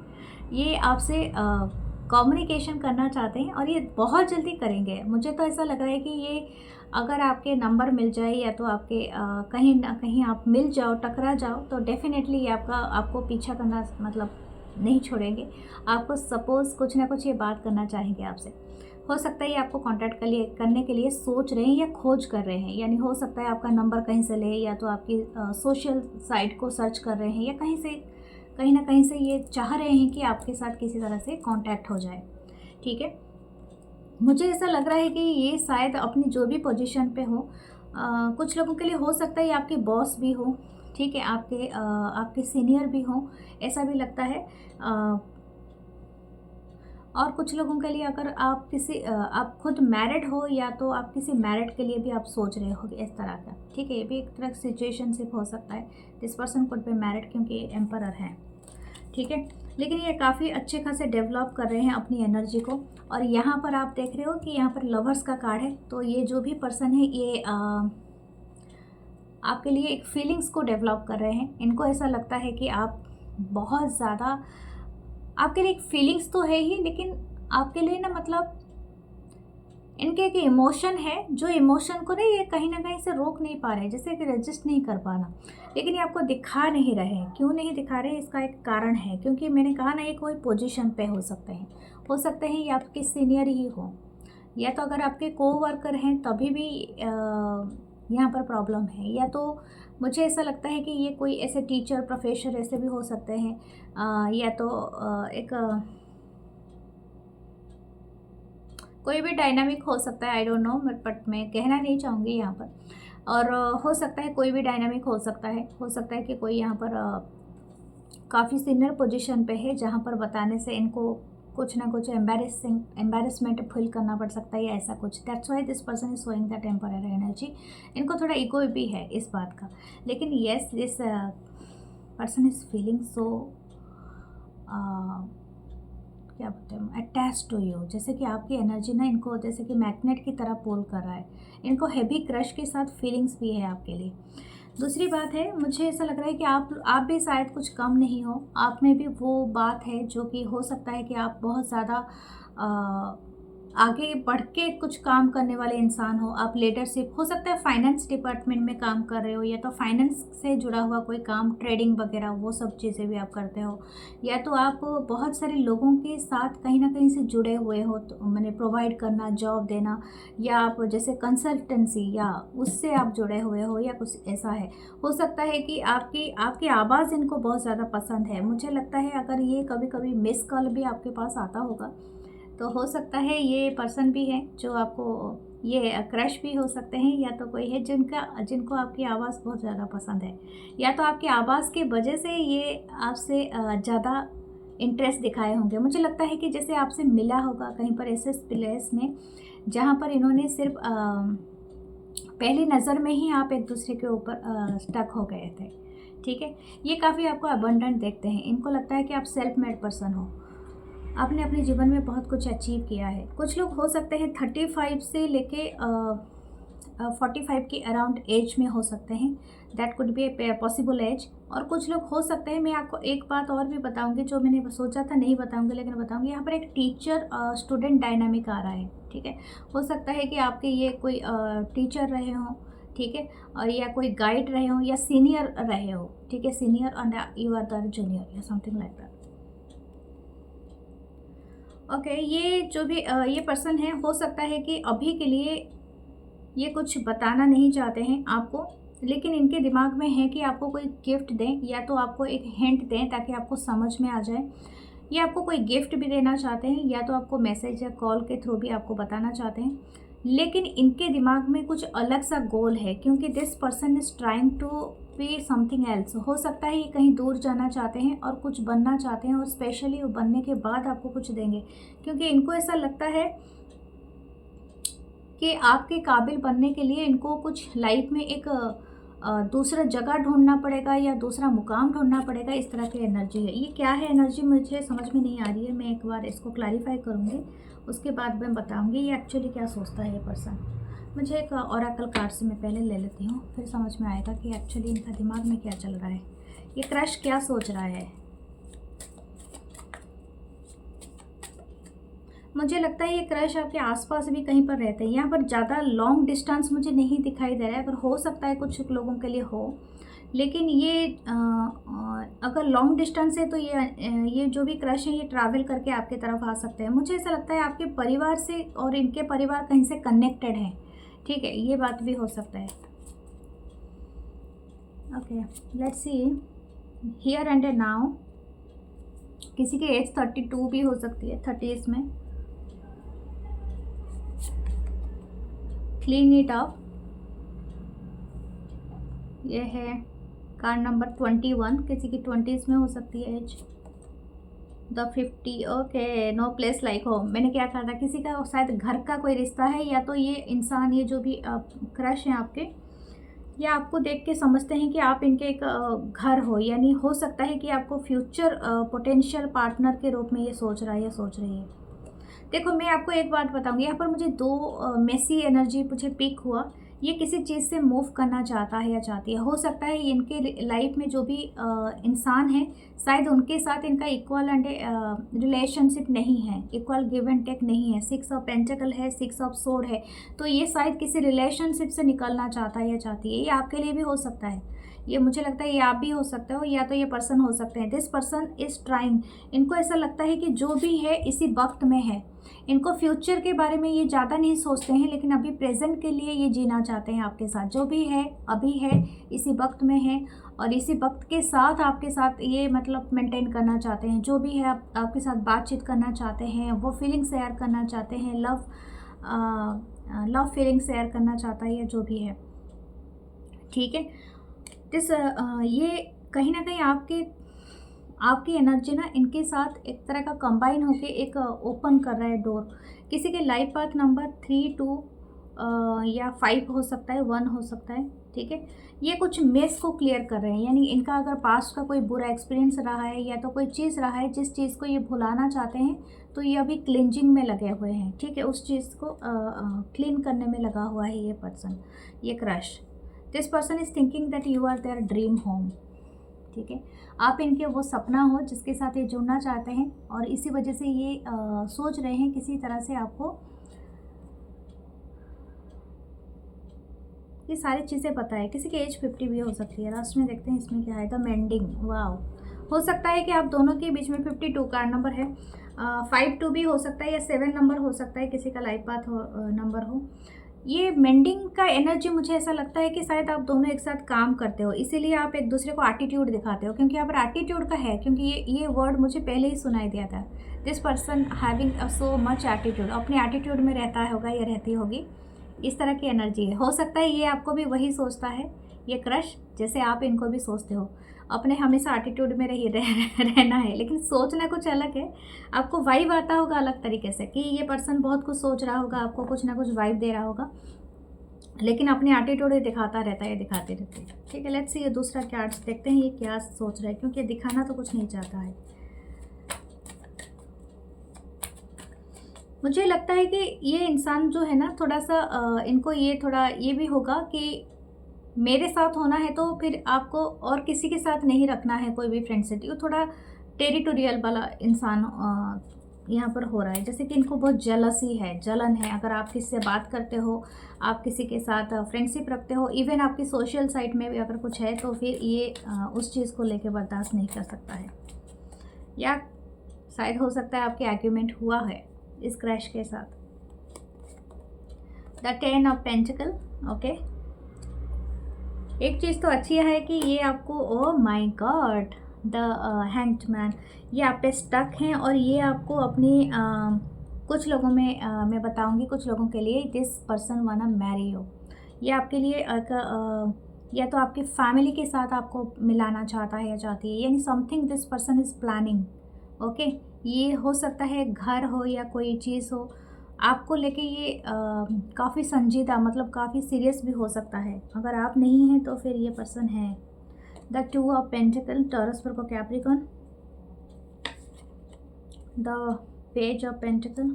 ये आपसे कम्युनिकेशन करना चाहते हैं, और ये बहुत जल्दी करेंगे। मुझे तो ऐसा लग रहा है कि ये अगर आपके नंबर मिल जाए, या तो आपके कहीं ना कहीं आप मिल जाओ, टकरा जाओ, तो डेफिनेटली ये आपको पीछा करना मतलब नहीं छोड़ेंगे। आपको सपोज़ कुछ ना कुछ ये बात करना चाहेंगे आपसे। हो सकता है ये आपको कांटेक्ट करने के लिए सोच रहे हैं या खोज कर रहे हैं, यानी हो सकता है आपका नंबर कहीं से ले, या तो आपकी सोशल साइट को सर्च कर रहे हैं, या कहीं ना कहीं से ये चाह रहे हैं कि आपके साथ किसी तरह से कांटेक्ट हो जाए, ठीक है। मुझे ऐसा लग रहा है कि ये शायद अपनी जो भी पोजीशन पे हो, कुछ लोगों के लिए हो सकता है ये आपके बॉस भी हो, ठीक है, आपके सीनियर भी हो, ऐसा भी लगता है। और कुछ लोगों के लिए अगर आप खुद मैरिड हो, या तो आप किसी मैरिड के लिए भी आप सोच रहे हो इस तरह का, ठीक है। ये भी एक तरह की सिचुएशनशिप हो सकता है। This person could be married, क्योंकि एम्परर है, ठीक है। लेकिन ये काफ़ी अच्छे खासे डेवलप कर रहे हैं अपनी एनर्जी को। और यहाँ पर आप देख रहे हो कि यहाँ पर लवर्स का कार्ड है, तो ये जो भी पर्सन है ये आपके लिए एक फीलिंग्स को डेवलप कर रहे हैं। इनको ऐसा लगता है कि आप बहुत ज़्यादा, आपके लिए एक फीलिंग्स तो है ही, लेकिन आपके लिए ना मतलब इनके एक इमोशन है, जो इमोशन को ना ये कहीं ना कहीं से रोक नहीं पा रहे, जैसे कि रजिस्ट नहीं कर पाना। लेकिन ये आपको दिखा नहीं रहे हैं। क्यों नहीं दिखा रहे, इसका एक कारण है, क्योंकि मैंने कहा ना, ये कोई पोजीशन पे हो सकते हैं, ये आपके सीनियर ही हो, या तो अगर आपके कोवर्कर हैं तभी भी यहाँ पर प्रॉब्लम है। या तो मुझे ऐसा लगता है कि ये कोई ऐसे टीचर प्रोफेसर ऐसे भी हो सकते हैं, या तो एक कोई भी डायनामिक हो सकता है, आई डोंट नो, बट मैं कहना नहीं चाहूँगी यहाँ पर। और हो सकता है कोई भी डायनामिक हो सकता है कि कोई यहाँ पर काफ़ी सीनियर पोजीशन पे है, जहाँ पर बताने से इनको कुछ ना कुछ एम्बेरसमेंट फील करना पड़ सकता है, या ऐसा कुछ। That's why this person is showing the temporary energy. इनको थोड़ा ईगो भी है इस बात का, लेकिन yes, this person is feeling so क्या बोलते हैं, अटैच टू यू। जैसे कि आपकी एनर्जी ना इनको जैसे कि मैग्नेट की तरह पुल कर रहा है। इनको हैवी क्रश के साथ फीलिंग्स भी है आपके लिए। दूसरी बात है, मुझे ऐसा लग रहा है कि आप भी शायद कुछ कम नहीं हो। आप में भी वो बात है जो कि हो सकता है कि आप बहुत ज़्यादा आगे बढ़ के कुछ काम करने वाले इंसान हो। आप लीडरशिप, हो सकता है फाइनेंस डिपार्टमेंट में काम कर रहे हो, या तो फाइनेंस से जुड़ा हुआ कोई काम, ट्रेडिंग वगैरह, वो सब चीज़ें भी आप करते हो। या तो आप बहुत सारे लोगों के साथ कहीं ना कहीं से जुड़े हुए हो, तो मैंने प्रोवाइड करना, जॉब देना, या आप जैसे कंसल्टेंसी या उससे आप जुड़े हुए हो, या कुछ ऐसा है। हो सकता है कि आपकी आवाज़ इनको बहुत ज़्यादा पसंद है। मुझे लगता है अगर ये कभी कभी मिस कॉल भी आपके पास आता होगा, तो हो सकता है ये पर्सन भी है जो आपको, ये क्रश भी हो सकते हैं, या तो कोई है जिनको आपकी आवाज़ बहुत ज़्यादा पसंद है, या तो आपकी आवाज़ की वजह से ये आपसे ज़्यादा इंटरेस्ट दिखाए होंगे। मुझे लगता है कि जैसे आपसे मिला होगा कहीं पर ऐसे प्लेस में जहाँ पर इन्होंने सिर्फ पहली नज़र में ही आप एक दूसरे के ऊपर स्टक हो गए थे, ठीक है। ये काफ़ी आपको अबंडेंट देखते हैं। इनको लगता है कि आप सेल्फ मेड पर्सन हो, आपने अपने जीवन में बहुत कुछ अचीव किया है। कुछ लोग हो सकते हैं 35 से लेके 45 के अराउंड एज में हो सकते हैं, that could be a possible age. और कुछ लोग हो सकते हैं, मैं आपको एक बात और भी बताऊंगी जो मैंने सोचा था नहीं बताऊंगी, लेकिन बताऊंगी। यहाँ पर एक टीचर स्टूडेंट डायनामिक आ रहा है, ठीक है। हो सकता है कि आपके ये कोई टीचर रहे हों, ठीक है, और या कोई गाइड रहे हों, या सीनियर रहे हो, ठीक है, senior and you are the junior, या समथिंग लाइक दैट। ओके, ये जो भी ये पर्सन है, हो सकता है कि अभी के लिए ये कुछ बताना नहीं चाहते हैं आपको, लेकिन इनके दिमाग में है कि आपको कोई गिफ्ट दें, या तो आपको एक हिंट दें ताकि आपको समझ में आ जाए, या आपको कोई गिफ्ट भी देना चाहते हैं, या तो आपको मैसेज या कॉल के थ्रू भी आपको बताना चाहते हैं, लेकिन इनके दिमाग में कुछ अलग सा गोल है, क्योंकि this person is trying to be something else. हो सकता है ये कहीं दूर जाना चाहते हैं और कुछ बनना चाहते हैं, और स्पेशली वो बनने के बाद आपको कुछ देंगे, क्योंकि इनको ऐसा लगता है कि आपके काबिल बनने के लिए इनको कुछ लाइफ में एक दूसरा जगह ढूंढना पड़ेगा या दूसरा मुकाम ढूंढना पड़ेगा। इस तरह की एनर्जी है। ये क्या है एनर्जी मुझे समझ में नहीं आ रही है। मैं एक बार इसको क्लैरिफाई करूँगी, उसके बाद मैं बताऊँगी ये एक्चुअली क्या सोचता है ये पर्सन। मुझे एक ओरेकल कार्ड से मैं पहले ले लेती हूँ, फिर समझ में आएगा कि एक्चुअली इनका दिमाग में क्या चल रहा है, ये क्रश क्या सोच रहा है। मुझे लगता है ये क्रश आपके आसपास भी कहीं पर रहते हैं। यहाँ पर ज़्यादा लॉन्ग डिस्टेंस मुझे नहीं दिखाई दे रहा है, अगर हो सकता है कुछ लोगों के लिए हो, लेकिन ये अगर लॉन्ग डिस्टेंस है तो ये जो भी क्रश है ये ट्रैवल करके आपके तरफ आ सकते हैं। मुझे ऐसा लगता है आपके परिवार से और इनके परिवार कहीं से कनेक्टेड है, ठीक है, ये बात भी हो सकता है। Okay, let's see here and now. किसी की एज 32 भी हो सकती है, 30s में। क्लीन इट अप, ये है कार्ड नंबर 21। किसी की 20s में हो सकती है age. The 50, okay, no place like home. मैंने क्या कहा था, किसी का शायद घर का कोई रिश्ता है, या तो ये इंसान, ये जो भी क्रश हैं आपके, या आपको देख के समझते हैं कि आप इनके एक घर हो, यानी हो सकता है कि आपको फ्यूचर पोटेंशियल पार्टनर के रूप में ये सोच रहा है या सोच रही है। देखो, मैं आपको एक बात बताऊंगी, यहाँ पर मुझे दो मेसी एनर्जी मुझे पिक हुआ। ये किसी चीज़ से मूव करना चाहता है या चाहती है। हो सकता है इनके लाइफ में जो भी इंसान है, शायद उनके साथ इनका इक्वल एंड रिलेशनशिप नहीं है, इक्वल गिव एंड टेक नहीं है। 6 ऑफ पेंटिकल है, 6 ऑफ सोर्ड है, तो ये शायद किसी रिलेशनशिप से निकलना चाहता है या चाहती है। ये आपके लिए भी हो सकता है, ये मुझे लगता है ये आप भी हो सकते हो, या तो ये पर्सन हो सकते हैं। दिस पर्सन इज़ ट्राइंग, इनको ऐसा लगता है कि जो भी है इसी वक्त में है। इनको फ्यूचर के बारे में ये ज़्यादा नहीं सोचते हैं, लेकिन अभी प्रेजेंट के लिए ये जीना चाहते हैं आपके साथ। जो भी है अभी है, इसी वक्त में है, और इसी वक्त के साथ आपके साथ ये मतलब मेंटेन करना चाहते हैं। जो भी है आपके साथ बातचीत करना चाहते हैं, वो फीलिंग शेयर करना चाहते हैं, लव फीलिंग शेयर करना चाहता है, या जो भी है, ठीक है। ये कहीं ना कहीं आपकी एनर्जी ना इनके साथ एक तरह का कंबाइन होके एक ओपन कर रहा है डोर। किसी के लाइफ पाथ नंबर 3, 2 या 5 हो सकता है, 1 हो सकता है, ठीक है। ये कुछ मेस को क्लियर कर रहे हैं, यानी इनका अगर पास्ट का कोई बुरा एक्सपीरियंस रहा है, या तो कोई चीज़ रहा है जिस चीज़ को ये भुलाना चाहते हैं, तो ये अभी क्लिनजिंग में लगे हुए हैं, ठीक है। उस चीज़ को क्लीन करने में लगा हुआ है ये पर्सन, ये crush. This person is thinking that you are their dream home, ठीक है। आप इनके वो सपना हो जिसके साथ ये जुड़ना चाहते हैं, और इसी वजह से ये सोच रहे हैं किसी तरह से आपको ये सारी चीज़ें पता है। किसी की एज 50 भी हो सकती है। लास्ट में देखते हैं इसमें क्या है। The mending, wow. हो सकता है कि आप दोनों के बीच में 52 कार्ड नंबर है, 52 भी हो सकता है, या 7 नंबर हो सकता है, किसी का लाइफ पाथ नंबर हो। ये मेंडिंग का एनर्जी मुझे ऐसा लगता है कि शायद आप दोनों एक साथ काम करते हो, इसीलिए आप एक दूसरे को एटीट्यूड दिखाते हो, क्योंकि यहाँ पर एटीट्यूड का है, क्योंकि ये वर्ड मुझे पहले ही सुनाई दिया था। This person having so much attitude, अपने एटीट्यूड में रहता होगा या रहती होगी, इस तरह की एनर्जी है। हो सकता है ये आपको भी वही सोचता है, ये क्रश, जैसे आप इनको भी सोचते हो। अपने हमेशा एटीट्यूड में रहना है, लेकिन सोचना कुछ अलग है। आपको वाइब आता होगा अलग तरीके से, कि ये पर्सन बहुत कुछ सोच रहा होगा, आपको कुछ ना कुछ वाइब दे रहा होगा, लेकिन अपनी एटीट्यूड दिखाता रहता है, दिखाते रहते हैं, ठीक है। लेट्स सी ये दूसरा कार्ड्स देखते हैं ये क्या सोच रहा है, क्योंकि दिखाना तो कुछ नहीं चाहता है। मुझे लगता है कि ये इंसान जो है ना, थोड़ा सा इनको ये थोड़ा ये भी होगा कि मेरे साथ होना है तो फिर आपको और किसी के साथ नहीं रखना है कोई भी फ्रेंडशिप। ये थोड़ा टेरिटोरियल वाला इंसान यहाँ पर हो रहा है, जैसे कि इनको बहुत जलसी है, जलन है। अगर आप किसी से बात करते हो, आप किसी के साथ फ्रेंडशिप रखते हो, इवन आपकी सोशल साइट में भी अगर कुछ है, तो फिर ये उस चीज़ को लेकर बर्दाश्त नहीं कर सकता है। या शायद हो सकता है आपके आर्ग्यूमेंट हुआ है इस क्रैश के साथ। The 10 of pentacle, okay. एक चीज़ तो अच्छी है कि ये आपको, ओ my God, the hanged man, ये आप पे स्टक हैं, और ये आपको अपनी कुछ लोगों में मैं बताऊंगी, कुछ लोगों के लिए दिस पर्सन वाना मैरी हो। ये आपके लिए या तो आपकी फैमिली के साथ आपको मिलाना चाहता है या चाहती है, यानी something this person is planning. Okay, ये हो सकता है घर हो या कोई चीज़ हो आपको लेके, ये काफ़ी संजीदा, मतलब काफ़ी सीरियस भी हो सकता है। अगर आप नहीं हैं तो फिर ये पर्सन है। The 2 of pentacle, Taurus, Virgo, Capricorn. The page of pentacle,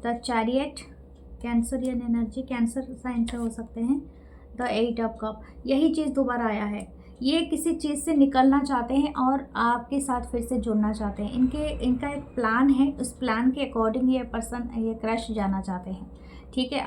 the chariot, Cancerian energy, cancer sign से हो सकते हैं। द 8 ऑफ कप, यही चीज़ दोबारा आया है। ये किसी चीज़ से निकलना चाहते हैं और आपके साथ फिर से जुड़ना चाहते हैं। इनका एक प्लान है, उस प्लान के अकॉर्डिंग ये पर्सन, ये क्रश जाना चाहते हैं। ठीक है,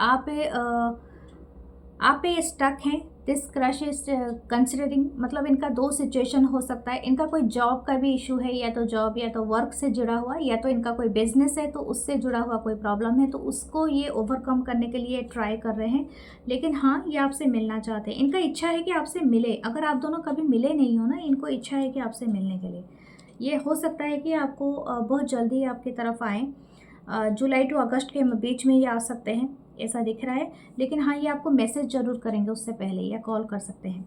आप पे स्टक हैं। दिस क्रश इज कंसिडरिंग, मतलब इनका 2 सिचुएशन हो सकता है। इनका कोई जॉब का भी इशू है, या तो जॉब या तो वर्क से जुड़ा हुआ, या तो इनका कोई बिजनेस है तो उससे जुड़ा हुआ कोई प्रॉब्लम है, तो उसको ये ओवरकम करने के लिए ट्राई कर रहे हैं। लेकिन हाँ, ये आपसे मिलना चाहते हैं। इनका इच्छा है कि आपसे मिले। अगर आप दोनों कभी मिले नहीं हो ना, इनको इच्छा है कि आपसे मिलने के लिए। ये हो सकता है कि आपको बहुत जल्दी आपकी तरफ आएँ। जुलाई टू अगस्त के बीच में ये आ सकते हैं, ऐसा दिख रहा है। लेकिन हाँ, ये आपको मैसेज ज़रूर करेंगे उससे पहले, या कॉल कर सकते हैं।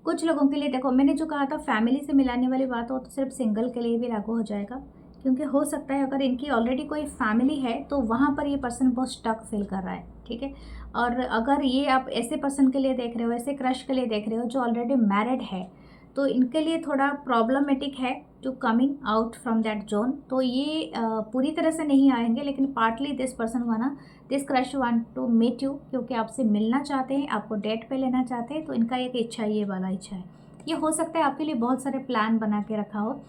कुछ लोगों के लिए देखो, मैंने जो कहा था फैमिली से मिलाने वाली बात हो, तो सिर्फ सिंगल के लिए भी लागू हो जाएगा। क्योंकि हो सकता है अगर इनकी ऑलरेडी कोई फैमिली है तो वहाँ पर ये पर्सन बहुत स्टक फील कर रहा है। ठीक है, और अगर ये आप ऐसे पर्सन के लिए देख रहे हो, ऐसे क्रश के लिए देख रहे हो जो ऑलरेडी मैरिड है, तो इनके लिए थोड़ा प्रॉब्लमेटिक है to coming out from that zone. तो ये पूरी तरह से नहीं आएंगे, लेकिन partly this person wanna, this crush want to meet you, क्योंकि आपसे मिलना चाहते हैं, आपको डेट पे लेना चाहते हैं। तो इनका एक इच्छा, ये वाला इच्छा है। ये हो सकता है आपके लिए बहुत सारे प्लान बना के रखा हो।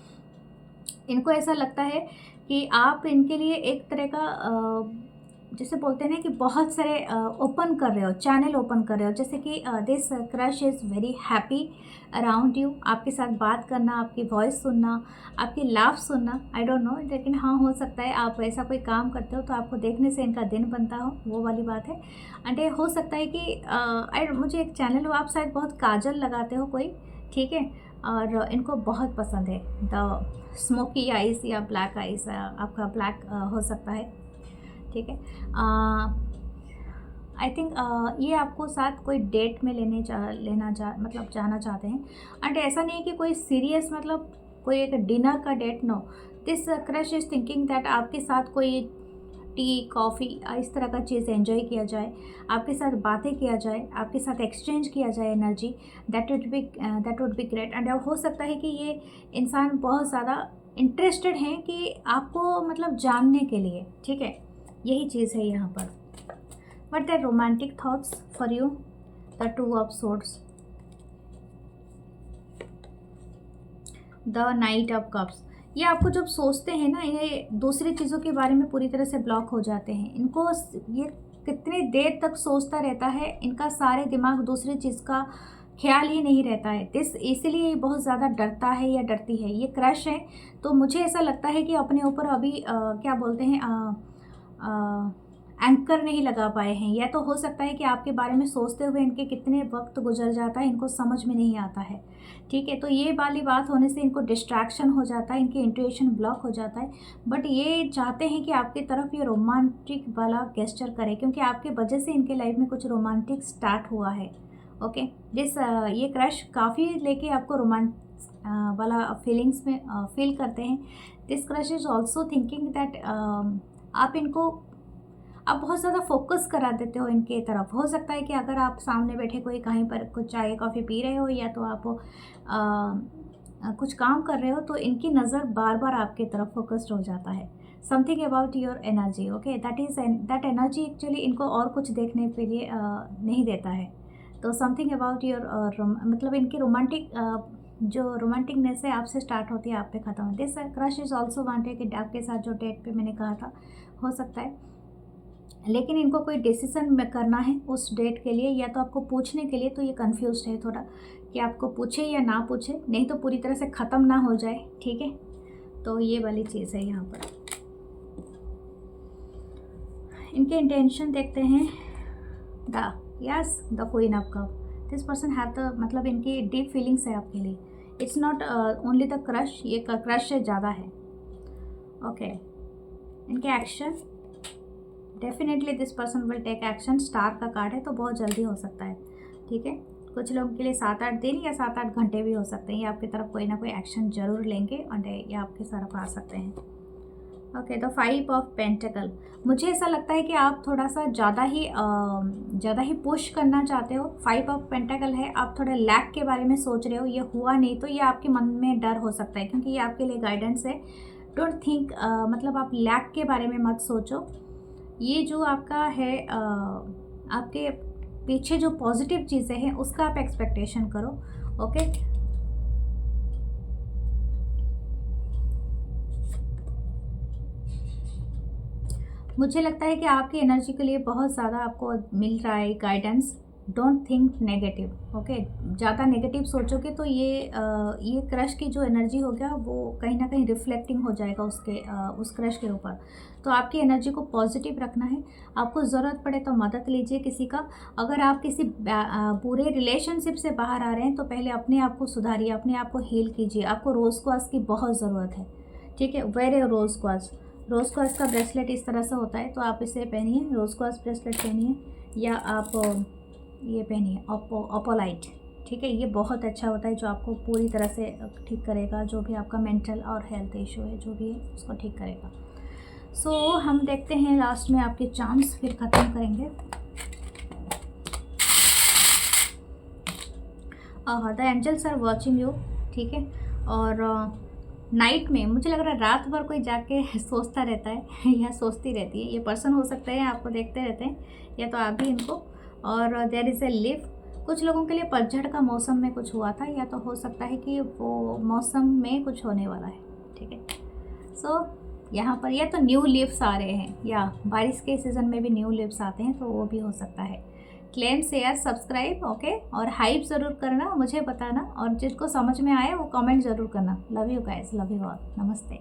इनको ऐसा लगता है कि आप इनके लिए एक तरह का जैसे बोलते हैं ना कि बहुत सारे ओपन कर रहे हो, चैनल ओपन कर रहे हो। जैसे कि this crush is very happy around you, आपके साथ बात करना, आपकी वॉइस सुनना, आपकी लाफ सुनना, आई डोंट नो। लेकिन हाँ, हो सकता है आप ऐसा कोई काम करते हो तो आपको देखने से इनका दिन बनता हो, वो वाली बात है। एंड हो सकता है कि मुझे एक चैनल, आप शायद बहुत काजल लगाते हो कोई, ठीक है, और इनको बहुत पसंद है द स्मोकी आइस या ब्लैक आइस, आपका ब्लैक हो सकता है। ठीक है, आई थिंक ये आपको साथ कोई डेट में मतलब जाना चाहते हैं। एंड ऐसा नहीं कि कोई सीरियस, मतलब कोई एक डिनर का date, no. This crush is thinking that आपके साथ कोई टी, कॉफ़ी, इस तरह का चीज़ एंजॉय किया जाए, आपके साथ बातें किया जाए, आपके साथ एक्सचेंज किया जाए energy, that would be great. And हो सकता है कि ये इंसान बहुत ज़्यादा इंटरेस्टेड हैं कि आपको मतलब जानने के लिए। ठीक है, यही चीज़ है यहाँ पर। But the romantic thoughts for you, the 2 of swords, the night of cups. ये आपको जब सोचते हैं ना, ये दूसरी चीज़ों के बारे में पूरी तरह से ब्लॉक हो जाते हैं। इनको ये कितनी देर तक सोचता रहता है, इनका सारे दिमाग दूसरी चीज़ का ख्याल ही नहीं रहता है। इसीलिए ये बहुत ज़्यादा डरता है या डरती है। ये क्रश है, तो मुझे ऐसा लगता है कि अपने ऊपर अभी क्या बोलते हैं, एंकर नहीं लगा पाए हैं। या तो हो सकता है कि आपके बारे में सोचते हुए इनके कितने वक्त गुजर जाता है, इनको समझ में नहीं आता है। ठीक है, तो ये वाली बात होने से इनको डिस्ट्रैक्शन हो जाता है, इनकी इंट्यूशन ब्लॉक हो जाता है। बट ये चाहते हैं कि आपकी तरफ ये रोमांटिक वाला गेस्चर करे, क्योंकि आपके वजह से इनके लाइफ में कुछ रोमांटिक स्टार्ट हुआ है। ओके, ये क्रश काफ़ी लेके आपको वाला फीलिंग्स में फील करते हैं। This crush is also thinking that आप बहुत ज़्यादा फोकस करा देते हो इनके तरफ। हो सकता है कि अगर आप सामने बैठे कोई कहीं पर कुछ चाय कॉफ़ी पी रहे हो, या तो आप कुछ काम कर रहे हो, तो इनकी नज़र बार बार आपके तरफ फोकस्ड हो जाता है। Something about your energy, okay, that energy actually इनको और कुछ देखने के लिए नहीं देता है। तो समथिंग अबाउट योर मतलब इनकी रोमांटिक जो रोमांटिकनेस है आपसे स्टार्ट होती है, आप पे ख़त्म होती है। This crush is also wanted कि आपके साथ जो डेट पे मैंने कहा था, हो सकता है। लेकिन इनको कोई डिसीज़न करना है उस डेट के लिए, या तो आपको पूछने के लिए, तो ये कंफ्यूज्ड है थोड़ा कि आपको पूछे या ना पूछे, नहीं तो पूरी तरह से ख़त्म ना हो जाए। ठीक है, तो ये वाली चीज़ है यहाँ पर। इनके इंटेंशन देखते हैं। The queen of cup, this person have the, मतलब इनकी डीप फीलिंग्स है आपके लिए। It's not only the crush, ये क्रश से ज़्यादा है। ओके, इनके action, definitely this person will take action. Star का कार्ड है तो बहुत जल्दी हो सकता है, ठीक है। कुछ लोगों के लिए 7-8 दिन या 7-8 घंटे भी हो सकते हैं। ये आपकी तरफ कोई ना कोई एक्शन जरूर लेंगे और ये आपके तरफ आ सकते हैं। ओके, द 5 ऑफ पेंटिकल, मुझे ऐसा लगता है कि आप थोड़ा सा ज़्यादा ही पुश करना चाहते हो। 5 ऑफ पेंटिकल है, आप थोड़ा लैक के बारे में सोच रहे हो, ये हुआ नहीं तो ये आपके मन में डर हो सकता है, क्योंकि ये आपके लिए गाइडेंस है। डोंट थिंक, मतलब आप लैक के बारे में मत सोचो। ये जो आपका है, आपके पीछे जो पॉजिटिव चीज़ें हैं उसका आप एक्सपेक्टेशन करो। ओके, मुझे लगता है कि आपकी एनर्जी के लिए बहुत ज़्यादा आपको मिल रहा है guidance. Don't think negative. Okay, ज़्यादा नेगेटिव सोचोगे तो ये क्रश की जो एनर्जी हो गया वो कहीं ना कहीं रिफ्लेक्टिंग हो जाएगा उस क्रश के ऊपर। तो आपकी एनर्जी को पॉजिटिव रखना है। आपको ज़रूरत पड़े तो मदद लीजिए किसी का। अगर आप किसी बुरे रिलेशनशिप से बाहर आ रहे हैं तो पहले अपने आप को सुधारिए, अपने आप को हील कीजिए। आपको रोज़ क्वार्ट्ज की बहुत ज़रूरत है, ठीक है। Wear a rose quartz, rose quartz का ब्रेसलेट इस तरह से होता है, तो आप इसे पहनिए, रोज़ क्वार्ट्ज ब्रेसलेट पहनिए, या आप ये पहनिए ओपोलाइट, ठीक है। ये बहुत अच्छा होता है, जो आपको पूरी तरह से ठीक करेगा, जो भी आपका मेंटल और हेल्थ इशू है जो भी है उसको ठीक करेगा। सो हम देखते हैं लास्ट में आपके चांस, फिर ख़त्म करेंगे। The angels are watching you, ठीक है। और नाइट में मुझे लग रहा है रात भर कोई जाके सोचता रहता है या सोचती रहती है। ये पर्सन हो सकता है, आपको देखते रहते हैं, या तो आप भी इनको। और देयर इज़ ए लिव, कुछ लोगों के लिए पतझड़ का मौसम में कुछ हुआ था, या तो हो सकता है कि वो मौसम में कुछ होने वाला है, ठीक है। सो यहाँ पर या तो न्यू लीव्स आ रहे हैं, या बारिश के सीज़न में भी न्यू लीव्स आते हैं, तो वो भी हो सकता है। Claim, share, subscribe, okay. और हाइप ज़रूर करना, मुझे बताना, और जिसको समझ में आए वो कमेंट ज़रूर करना। Love you guys, love you all, नमस्ते।